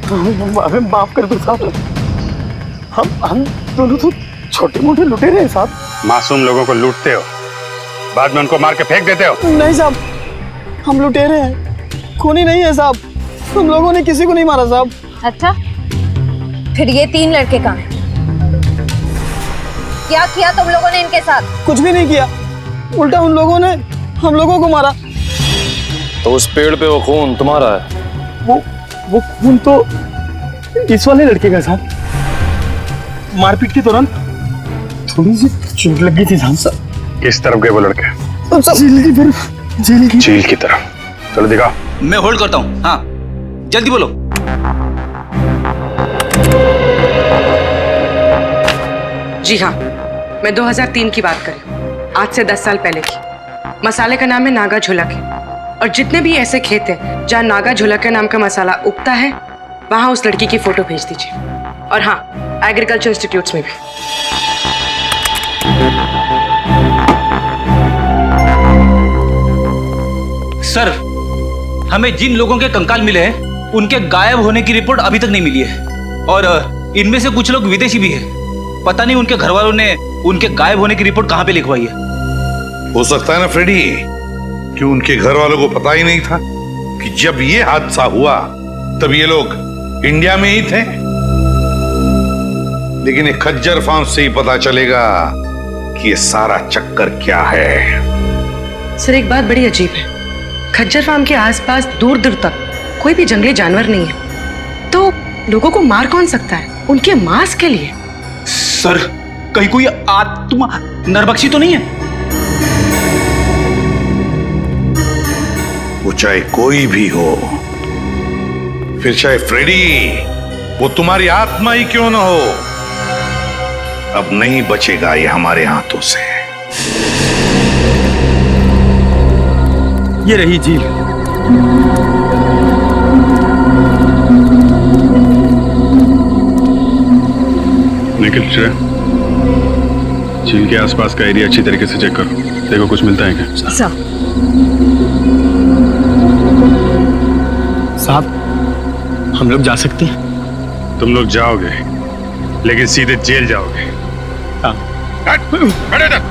Speaker 3: हमें माफ कर दो साहब, हम दोनों तो छोटे मोटे लुटेरे हैं साहब।
Speaker 8: मासूम लोगों को लूटते हो, बाद में उनको मार के फेंक देते हो।
Speaker 3: नहीं साहब, हम लुटेरे हैं, खूनी नहीं है साहब। हम लोगों ने किसी को नहीं मारा साहब।
Speaker 18: अच्छा, फिर ये 3 लड़के कहाँ हैं? क्या किया तुम लोगों ने इनके साथ?
Speaker 3: कुछ भी नहीं किया, उल्टा उन लोगों ने हम लोगों को मारा।
Speaker 17: तो उस पेड़ पे वो खून तुम्हारा है?
Speaker 3: वो खून तो इस वाले लड़के का साहब। मारपीट के दौरान थोड़ी सी चोट लगी थी साहब।
Speaker 8: किस तरफ गए वो लड़के?
Speaker 3: जेल
Speaker 8: की तरफ। चलो दिखाओ।
Speaker 20: मैं होल्ड करता हूँ। हाँ जल्दी बोलो।
Speaker 5: जी हाँ, मैं 2003 की बात कर रही हूँ, आज से 10 साल पहले की। मसाले का नाम है नागा झुलके, और जितने भी ऐसे खेत हैं जहाँ नागा झुलके नाम का मसाला उगता है, वहाँ उस लड़की की फोटो भेज दीजिए। और हाँ, एग्रीकल्चर इंस्टीट्यूट्स में भी।
Speaker 20: सर, हमें जिन लोगों के कंकाल मिले हैं उनके गायब होने की रिपोर्ट अभी तक नहीं मिली है, और इनमें से कुछ लोग विदेशी भी हैं। पता नहीं उनके घर वालों ने उनके गायब होने की रिपोर्ट कहां पे लिखवाई है।
Speaker 6: हो सकता है ना फ्रेडी कि उनके घर वालों को पता ही नहीं था कि जब ये हादसा हुआ तब ये लोग इंडिया में ही थे। लेकिन एक खज्जर फार्म से ही पता चलेगा कि ये सारा चक्कर क्या है।
Speaker 5: सर, एक बात बड़ी अजीब है, खज्जर फार्म के आसपास दूर दूर तक कोई भी जंगली जानवर नहीं है, तो लोगों को मार कौन सकता है उनके मांस के लिए?
Speaker 20: सर, कहीं कोई आत्मा नरबक्षी तो नहीं है?
Speaker 6: वो चाहे कोई भी हो, फिर चाहे फ्रेडी, वो तुम्हारी आत्मा ही क्यों ना हो, अब नहीं बचेगा ये हमारे हाथों से।
Speaker 3: ये रही झील।
Speaker 8: निखिल, श्रेया, झील के आसपास का एरिया अच्छी तरीके से चेक करो, देखो कुछ मिलता है क्या।
Speaker 3: साहब, हम लोग जा सकते हैं?
Speaker 8: तुम लोग जाओगे, लेकिन सीधे जेल जाओगे। खड़े रह।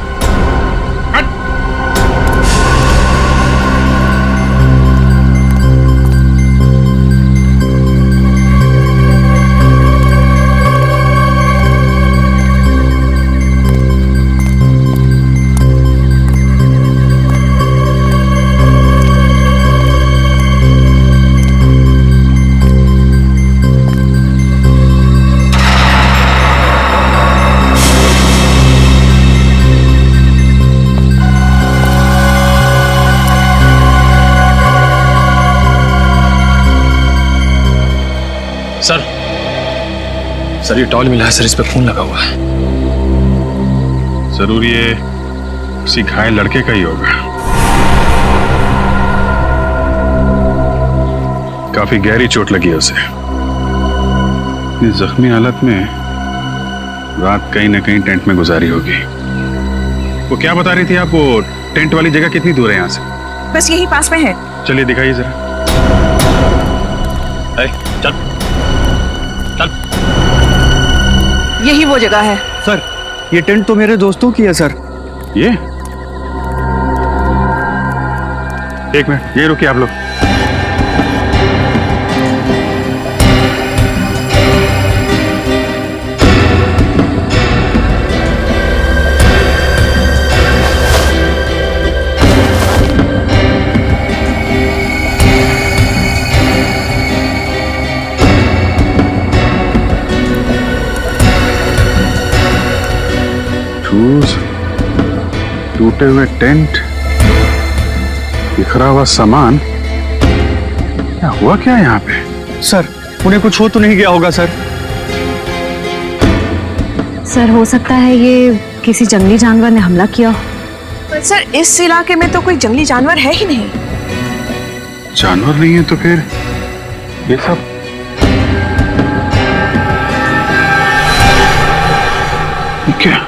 Speaker 14: सर, ये टॉल मिला है सर, इस पे खून लगा हुआ है।
Speaker 8: जरूर ये किसी घायल लड़के का ही होगा। काफी गहरी चोट लगी है उसे। इस जख्मी हालत में रात कहीं ना कहीं टेंट में गुजारी होगी। वो क्या बता रही थी आप? वो टेंट वाली जगह कितनी दूर है यहाँ से?
Speaker 9: बस यही पास में है।
Speaker 8: चलिए दिखाइए जरा।
Speaker 20: चल चल।
Speaker 9: यही वो जगह है।
Speaker 22: सर ये टेंट तो मेरे दोस्तों की है सर।
Speaker 8: ये एक मिनट, ये रुकिए आप लोग। टूटे हुए टेंट, बिखरा हुआ सामान, क्या हुआ क्या यहाँ पे?
Speaker 22: सर उन्हें कुछ हो तो नहीं गया होगा सर?
Speaker 1: सर हो सकता है ये किसी जंगली जानवर ने हमला किया।
Speaker 9: पर सर इस इलाके में तो कोई जंगली जानवर है ही नहीं।
Speaker 8: जानवर नहीं है तो फिर ये सब क्या?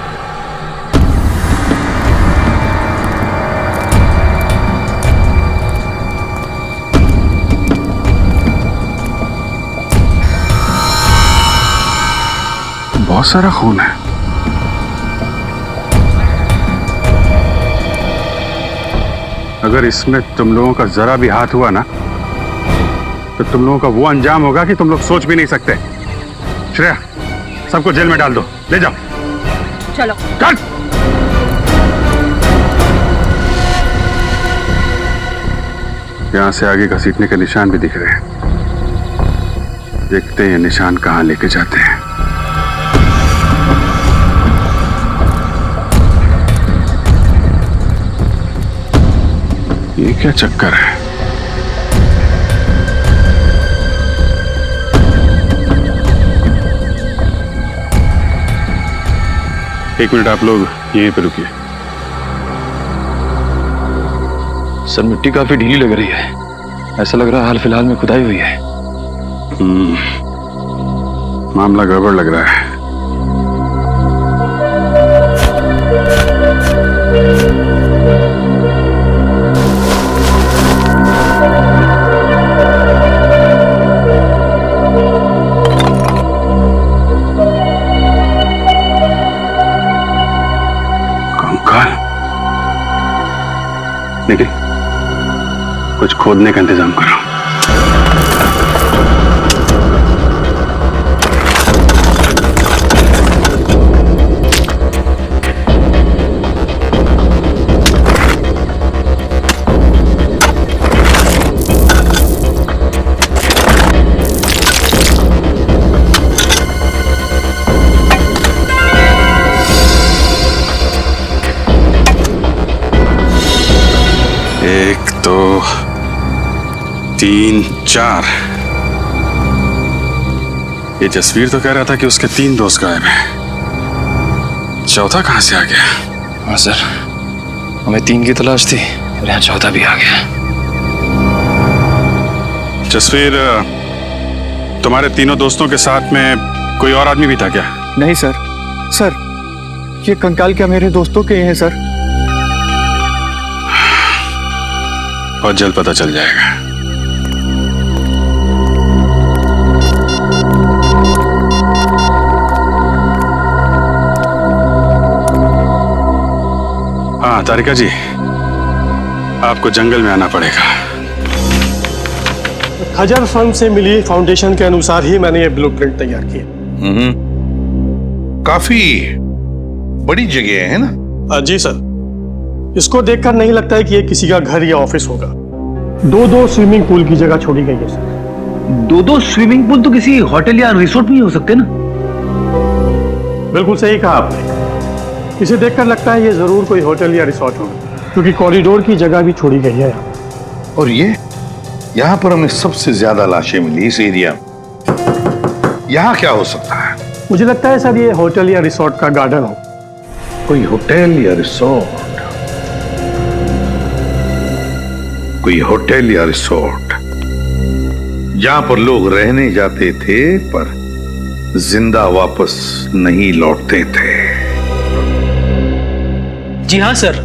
Speaker 8: बहुत सारा खून है। अगर इसमें तुम लोगों का जरा भी हाथ हुआ ना तो तुम लोगों का वो अंजाम होगा कि तुम लोग सोच भी नहीं सकते। श्रेया, सबको जेल में डाल दो, ले जाओ।
Speaker 9: चलो
Speaker 8: कट। यहां से आगे घसीटने के निशान भी दिख रहे हैं। देखते हैं ये निशान कहां लेके जाते हैं। ये क्या चक्कर है? एक मिनट आप लोग यहीं पे रुकिए।
Speaker 14: सर मिट्टी काफी ढीली लग रही है, ऐसा लग रहा है हाल फिलहाल में खुदाई हुई है।
Speaker 8: मामला गड़बड़ लग रहा है। निखिल, कुछ खोदने का इंतजाम करो। एक, दो, तीन, चार। ये जसवीर तो कह रहा था कि उसके 3 दोस्त गायब हैं। चौथा कहां से आ गया?
Speaker 14: हाँ सर, हमें 3 की तलाश थी और यहाँ चौथा भी आ गया।
Speaker 8: जसवीर, तुम्हारे तीनों दोस्तों के साथ में कोई और आदमी भी था क्या?
Speaker 22: नहीं सर। सर ये कंकाल क्या मेरे दोस्तों के हैं सर?
Speaker 8: बहुत जल्द पता चल जाएगा। हाँ तारिका जी, आपको जंगल में आना पड़ेगा।
Speaker 3: खजर फर्म से मिली फाउंडेशन के अनुसार ही मैंने ये ब्लूप्रिंट तैयार किया।
Speaker 6: काफी बड़ी जगह है ना?
Speaker 3: जी सर, इसको देखकर नहीं लगता है कि ये किसी का घर या ऑफिस होगा। 2-2 स्विमिंग पूल की जगह छोड़ी गई है सर।
Speaker 20: 2-2 स्विमिंग पूल तो किसी होटल या रिसोर्ट में ही हो सकते ना?
Speaker 3: बिल्कुल सही कहा आपने। इसे देखकर लगता है ये जरूर कोई होटल या रिसोर्ट होगा, क्योंकि कॉरिडोर की जगह भी छोड़ी गई है यहाँ।
Speaker 6: और ये यहाँ पर हमें सबसे ज्यादा लाशें मिली इस एरिया में। यहाँ क्या हो सकता है?
Speaker 3: मुझे लगता है सर ये होटल या रिसोर्ट का गार्डन हो।
Speaker 6: कोई होटल या रिसोर्ट, कोई होटल या रिसोर्ट जहां पर लोग रहने जाते थे पर जिंदा वापस नहीं लौटते थे।
Speaker 12: जी हाँ सर,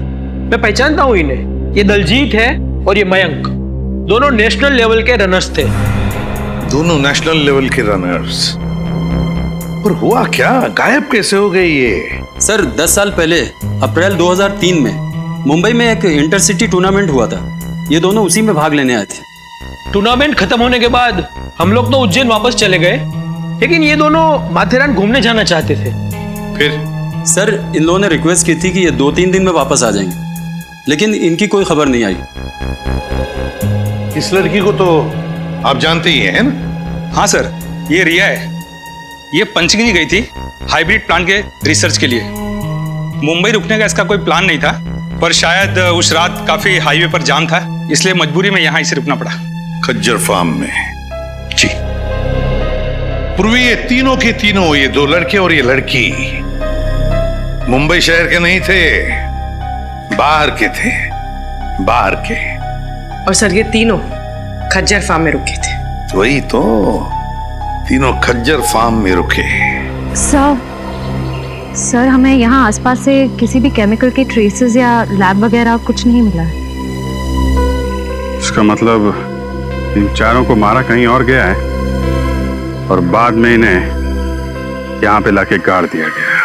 Speaker 12: मैं पहचानता हूँ इन्हें। ये दलजीत है और ये मयंक, दोनों नेशनल लेवल के रनर्स थे।
Speaker 6: दोनों नेशनल लेवल के रनर्स? पर हुआ क्या, गायब कैसे हो गए ये?
Speaker 15: सर 10 साल पहले अप्रैल 2003 में मुंबई में एक इंटरसिटी टूर्नामेंट हुआ था। ये दोनों उसी में भाग लेने आए थे।
Speaker 12: टूर्नामेंट खत्म होने के बाद हम लोग तो उज्जैन वापस चले गए, लेकिन ये दोनों माथेरान घूमने जाना चाहते थे।
Speaker 15: फिर सर इन लोगों ने रिक्वेस्ट की थी कि ये 2-3 दिन में वापस आ जाएंगे, लेकिन इनकी कोई खबर नहीं आई।
Speaker 6: इस लड़की को तो आप जानते ही हैं ना?
Speaker 16: हाँ सर, ये रिया है। ये पंचगिनी गई थी हाइब्रिड प्लांट के रिसर्च के लिए। मुंबई रुकने का इसका कोई प्लान नहीं था, पर शायद उस रात काफी हाईवे पर जाम था, इसलिए मजबूरी में यहाँ इसे रुकना पड़ा।
Speaker 6: खज्जर फार्म में? जी। पूर्वी ये तीनों के तीनों, ये दो लड़के और ये लड़की मुंबई शहर के नहीं थे, बाहर के थे, बाहर के।
Speaker 5: और सर ये तीनों खज्जर फार्म में रुके थे।
Speaker 6: वही तो, तीनों खज्जर फार्म में रुके।
Speaker 1: सर हमें यहाँ आसपास से किसी भी केमिकल के ट्रेसेस या लैब वगैरह कुछ नहीं मिला है।
Speaker 8: इसका मतलब इन चारों को मारा कहीं और गया है और बाद में इन्हें यहाँ पे लाके गाड़ दिया गया।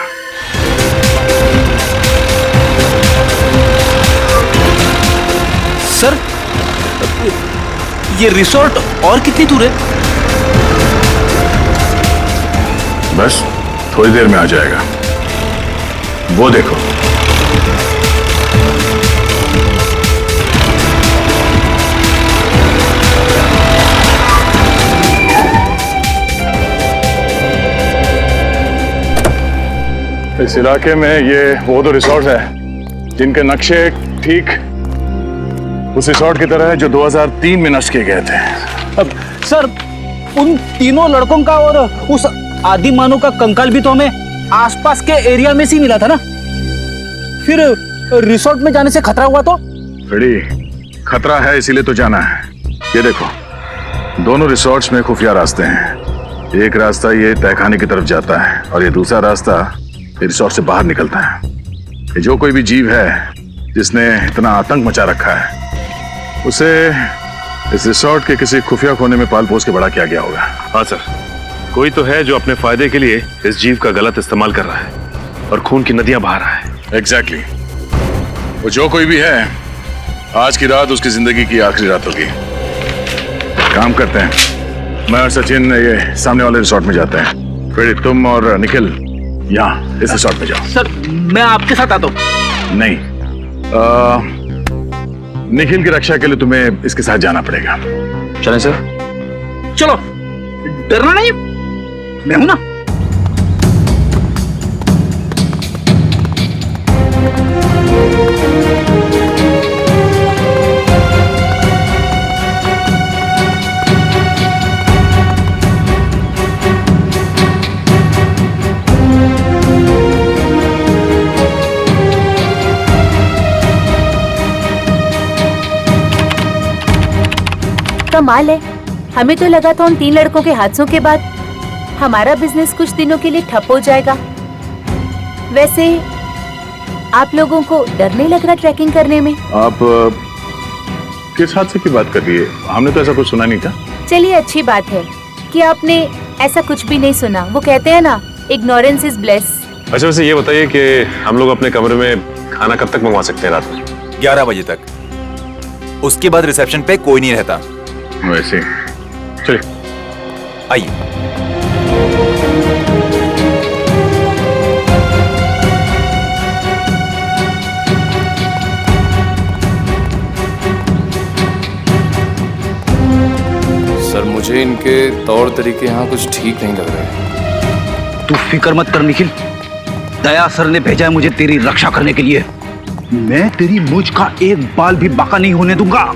Speaker 20: सर ये रिसोर्ट और कितनी दूर है?
Speaker 17: बस थोड़ी देर में आ जाएगा, वो देखो। इस इलाके में ये वो दो रिसोर्ट है जिनके नक्शे ठीक उस रिसोर्ट की तरह है जो 2003 में नष्ट किए गए थे।
Speaker 20: अब सर उन तीनों लड़कों का और उस आदि मानव का कंकाल भी तो हमें आसपास के एरिया में से मिला था ना। फिर रिसोर्ट में जाने से खतरा हुआ तो?
Speaker 17: बड़ी खतरा है, इसीलिए तो जाना है। ये देखो, दोनों रिसोर्ट्स में खुफिया रास्ते हैं। एक रास्ता ये तहखाने की तरफ जाता है और ये दूसरा रास्ता रिसोर्ट से बाहर निकलता है। ये जो कोई भी जीव है जिसने इतना आतंक मचा रखा है, उसे इस रिसोर्ट के किसी खुफिया कोने में पाल पोस के बड़ा किया गया होगा।
Speaker 23: हाँ सर, कोई तो है जो अपने फायदे के लिए इस जीव का गलत इस्तेमाल कर रहा है और खून की नदियां बहा रहा है।
Speaker 17: एग्जैक्टली। वो जो कोई भी है, आज की रात उसकी जिंदगी की आखिरी रात होगी। काम करते हैं, मैं और सचिन ये सामने वाले रिसोर्ट में जाते हैं। फिर तुम और निखिल यहाँ इस रिसोर्ट में जाओ।
Speaker 20: सर मैं आपके साथ आता हूँ।
Speaker 17: नहीं, निखिल की रक्षा के लिए तुम्हें इसके साथ जाना पड़ेगा।
Speaker 23: चलें सर?
Speaker 20: चलो, डरना नहीं, मैं हूं ना।
Speaker 24: कमाल है, हमें तो लगा था उन 3 लड़कों के हादसों के बाद हमारा बिजनेस कुछ दिनों के लिए ठप हो जाएगा। वैसे आप लोगों को डर नहीं लग रहा ट्रैकिंग करने में?
Speaker 17: आप किस हादसे की बात कर रही है? हमने तो ऐसा कुछ सुना नहीं था।
Speaker 24: चलिए अच्छी बात है कि आपने ऐसा कुछ भी नहीं सुना। वो कहते हैं ना, इग्नोरेंस इज ब्लेस।
Speaker 23: अच्छा वैसे ये बताइए कि हम लोग अपने कमरे में खाना कब तक मंगवा सकते हैं? रात में
Speaker 10: 11 बजे तक। उसके बाद रिसेप्शन पे कोई नहीं रहता।
Speaker 17: वैसे चलिए,
Speaker 10: आइए।
Speaker 25: सर मुझे इनके तौर तरीके यहाँ कुछ ठीक नहीं लग रहे।
Speaker 20: तू फिक्र मत कर निखिल, दया सर ने भेजा है मुझे तेरी रक्षा करने के लिए। मैं तेरी मूंछ का एक बाल भी बाका नहीं होने दूंगा।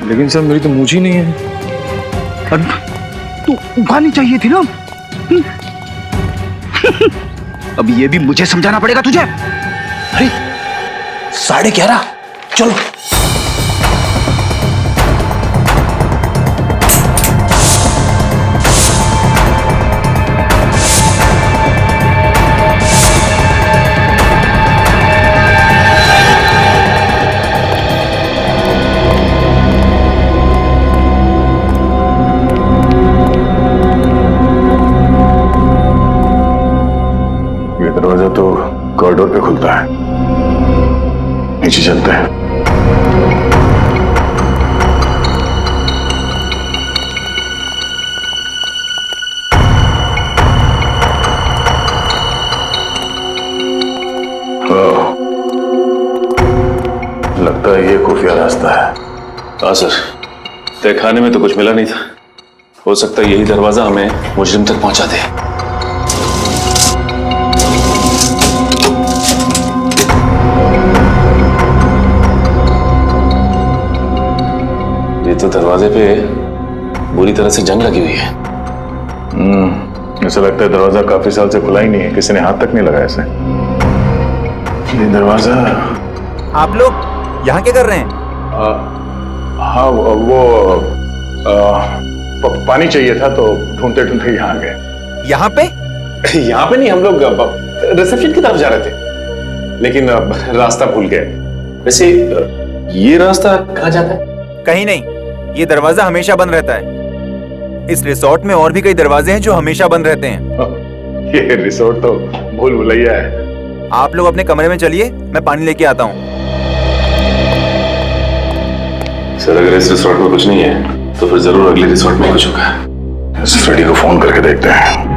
Speaker 25: लेकिन सर मेरी तो मूंछ ही नहीं है।
Speaker 20: तू उगानी चाहिए थी ना। अब ये भी मुझे समझाना पड़ेगा तुझे। अरे 11:30, चलो।
Speaker 17: नीचे चलते हैं। लगता है ये खुफिया रास्ता है।
Speaker 23: हाँ सर, तहखाने में तो कुछ मिला नहीं था। हो सकता है यही दरवाजा हमें मुजरिम तक पहुंचा दे। ये तो दरवाजे पे बुरी तरह से जंग लगी हुई है।
Speaker 17: ऐसा लगता है दरवाजा काफी साल से खुला ही नहीं है, किसी ने हाथ तक नहीं लगाया इसे। ये दरवाजा।
Speaker 10: आप लोग यहाँ क्या कर रहे हैं?
Speaker 17: हाँ पानी चाहिए था तो ढूंढते ढूंढते यहाँ आ गए।
Speaker 10: यहाँ पे?
Speaker 23: यहाँ पे नहीं, हम लोग रिसेप्शन की तरफ जा रहे थे, लेकिन रास्ता भूल गए। वैसे ये रास्ता कहाँ जाता है?
Speaker 10: कहीं नहीं, ये दरवाजा हमेशा बंद रहता है। इस रिसोर्ट में और भी कई दरवाजे हैं जो हमेशा बंद रहते हैं।
Speaker 17: ये रिसोर्ट तो भूल भुलैया है।
Speaker 10: आप लोग अपने कमरे में चलिए, मैं पानी लेके आता हूँ।
Speaker 23: सर, अगर इस रिसोर्ट में कुछ नहीं है तो फिर जरूर अगले रिसोर्ट में कुछ होगा।
Speaker 17: इस फ्रेडी को फोन करके देखते हैं।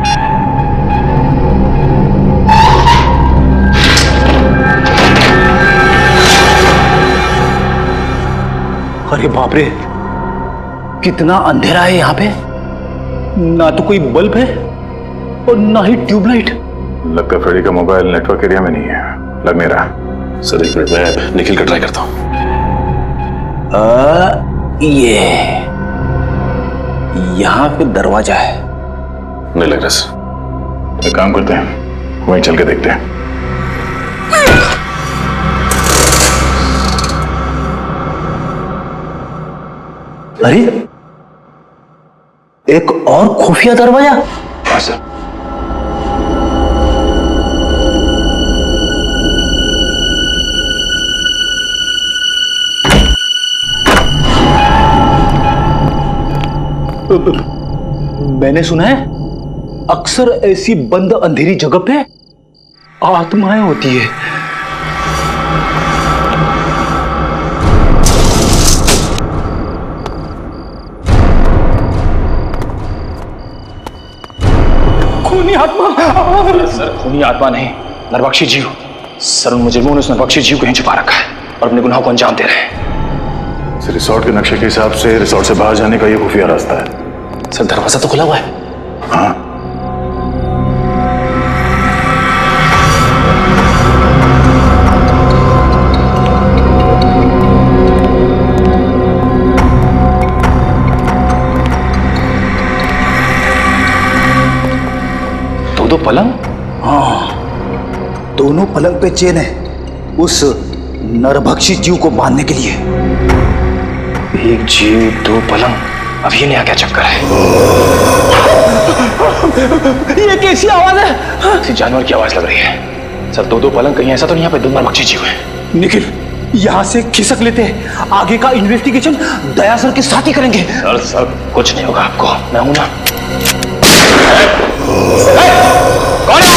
Speaker 3: अरे बाप रे, कितना अंधेरा है यहाँ पे। ना तो कोई बल्ब है और ना ही ट्यूबलाइट।
Speaker 17: लगता है फ्रेडी का मोबाइल नेटवर्क एरिया में नहीं है, लग नहीं रहा।
Speaker 23: सर एक मिनट, मैं निखिल का ट्राई करता हूँ।
Speaker 3: ये यहाँ पे दरवाजा है।
Speaker 23: नहीं लग रहा सर।
Speaker 17: एक काम करते हैं, वहीं चल के देखते हैं।
Speaker 3: अरे एक और खुफिया दरवाजा।
Speaker 17: हाँ सर।
Speaker 3: मैंने सुना है अक्सर ऐसी बंद अंधेरी जगह पे आत्माएं होती है। खूनी आत्मा।
Speaker 14: सर खूनी आत्मा नहीं, नरबख्शी जीव। सर उन मुजरिमों ने उस नरबख्शी जीव को यहीं छुपा रखा है और अपने गुनाहों को अंजाम दे रहे हैं।
Speaker 17: सर रिसोर्ट के नक्शे के हिसाब से रिसोर्ट से बाहर जाने का ये खुफिया रास्ता है।
Speaker 14: सर दरवाजा तो खुला हुआ है।
Speaker 17: हाँ
Speaker 14: दो पलंग।
Speaker 3: हाँ, दोनों पलंग पे चेन है उस नरभक्षी जीव को बांधने के लिए।
Speaker 14: एक जीव दो पलंग, अब ये नया क्या चक्कर है?
Speaker 3: ये कैसी आवाज है?
Speaker 14: किसी जानवर की आवाज लग रही है। सर दो पलंग, कहीं ऐसा तो नहीं यहाँ पे दो नरभक्षी जीव है?
Speaker 3: निखिल, यहाँ से खिसक लेते हैं, आगे का इन्वेस्टिगेशन दया सर के साथ ही करेंगे।
Speaker 14: सर कुछ नहीं होगा आपको, मैं हूं ना।
Speaker 3: कौन है?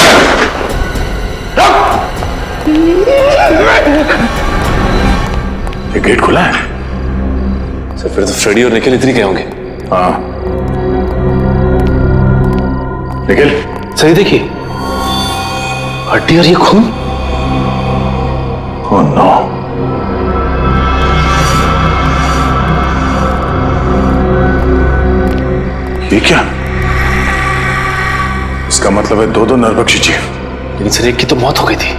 Speaker 17: ये गेट खुला है।
Speaker 23: सर फिर तो फ्रेडी और निखिल इतनी गए होंगे।
Speaker 17: हाँ निखिल,
Speaker 14: सही देखिए, हड्डी और ये खून।
Speaker 17: ओह नो, ये क्या? इसका मतलब है दो नरभक्षी जीव।
Speaker 14: लेकिन सर एक की तो मौत हो गई थी।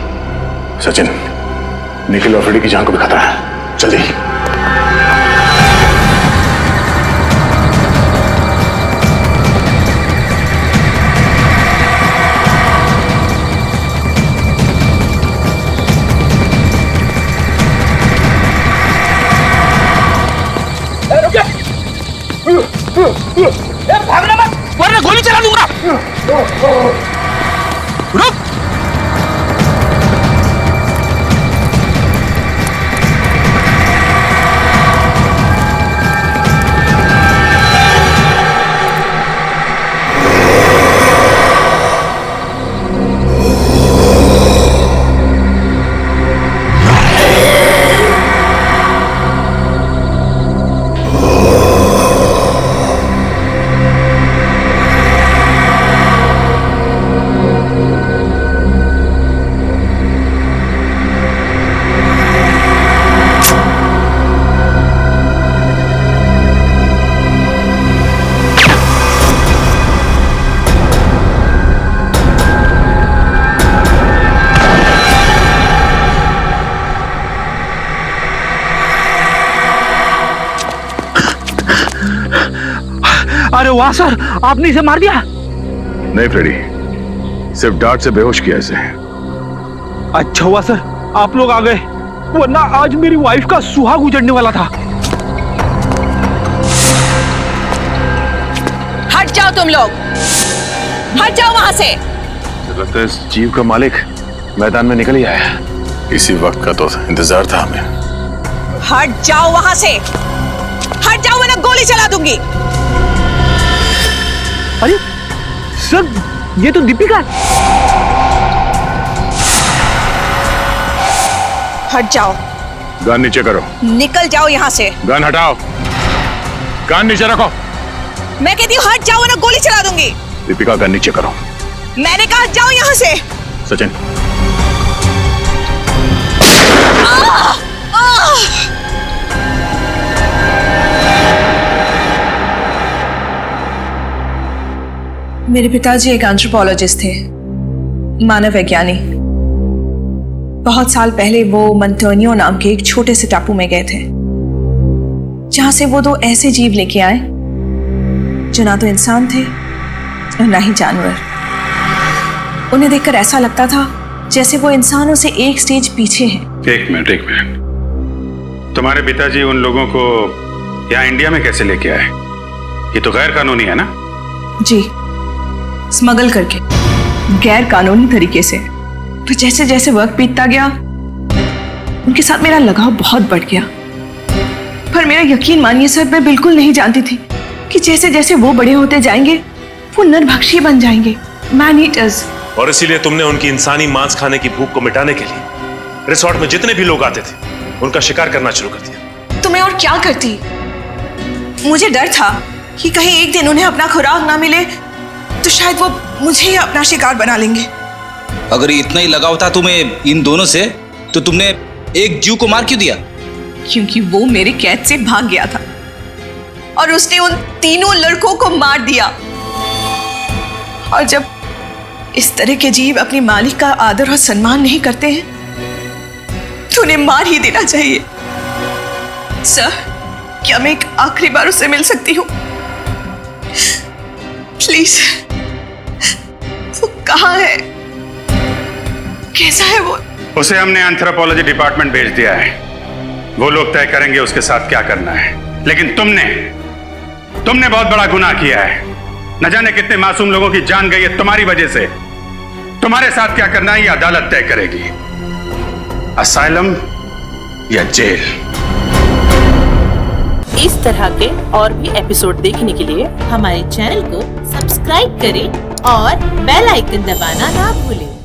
Speaker 17: सचिन, निखिल और फ्रेडी की जान को भी खतरा है, जल्दी।
Speaker 3: भागना मत, वरना गोली चला दूंगा। रुक। अरे वाह सर, आपने इसे मार दिया?
Speaker 17: नहीं फ्रेडी, सिर्फ डांट से बेहोश किया इसे।
Speaker 3: अच्छा हुआ सर आप लोग आ गए, वरना आज मेरी वाइफ का सुहाग उजड़ने वाला था।
Speaker 9: हट जाओ तुम लोग, हट जाओ वहां से।
Speaker 17: लगता है इस जीव का मालिक मैदान में निकल ही आया। इसी वक्त का तो इंतजार था हमें।
Speaker 9: हट जाओ वहां से, हट जाओ वरना गोली चला दूंगी।
Speaker 3: अरे सर, ये तो दीपिका।
Speaker 9: हट जाओ।
Speaker 17: गन नीचे करो।
Speaker 9: निकल जाओ यहाँ से।
Speaker 17: गन हटाओ, गन नीचे रखो।
Speaker 9: मैं कहती हूँ हट जाओ वरना गोली चला दूंगी।
Speaker 17: दीपिका गन नीचे करो।
Speaker 9: मैंने कहा हट जाओ यहाँ से।
Speaker 17: सचिन।
Speaker 9: मेरे पिताजी एक एंथ्रोपोलॉजिस्ट थे, मानव वैज्ञानी। बहुत साल पहले वो मंटोनियो नाम के एक छोटे से टापू में गए थे, जहां से वो दो ऐसे जीव लेके आए जो ना तो इंसान थे और ना ही जानवर। उन्हें देखकर ऐसा लगता था जैसे वो इंसानों से एक स्टेज पीछे हैं।
Speaker 8: एक मिनट, तुम्हारे पिताजी उन लोगों को यहाँ इंडिया में कैसे लेके आए? ये तो गैर कानूनी है ना?
Speaker 9: जी, स्मगल करके, गैर कानूनी तरीके से। तो जैसे जैसे वक्त बीतता गया, उनके साथ मेरा लगाव बहुत बढ़ गया। पर मेरा यकीन मानिए सर, मैं बिल्कुल नहीं जानती थी कि जैसे जैसे वो बड़े होते जाएंगे, वो नरभक्षी बन जाएंगे, मैन ईटर्स।
Speaker 7: और इसीलिए तुमने उनकी इंसानी मांस खाने की भूख को मिटाने के लिए रिसोर्ट में जितने भी लोग आते थे, उनका शिकार करना शुरू कर दिया।
Speaker 9: तो मैं और क्या करती? मुझे डर था कि कहीं एक दिन उन्हें अपना खुराक ना मिले तो शायद वो मुझे ही अपना शिकार बना लेंगे।
Speaker 20: अगर इतना ही लगाव था तुम्हें इन दोनों से, तो तुमने एक जीव को मार क्यों दिया?
Speaker 9: क्योंकि वो मेरे कैद से भाग गया था और उसने उन तीनों लड़कों को मार दिया। और जब इस तरह के जीव अपने मालिक का आदर और सम्मान नहीं करते हैं, तो उन्हें मार ही देना चाहिए। सर, क्या मैं एक आखिरी बार उससे मिल सकती हूँ? प्लीज। वो कहाँ है? कैसा है वो?
Speaker 8: उसे हमने एंथ्रोपोलॉजी डिपार्टमेंट भेज दिया है। वो लोग तय करेंगे उसके साथ क्या करना है। लेकिन तुमने बहुत बड़ा गुनाह किया है। न जाने कितने मासूम लोगों की जान गई है तुम्हारी वजह से। तुम्हारे साथ क्या करना है ये अदालत तय करेगी, असाइलम या जेल।
Speaker 11: इस तरह के और भी एपिसोड देखने के लिए हमारे चैनल को सब्सक्राइब करें और बेल आइकन दबाना ना भूलें।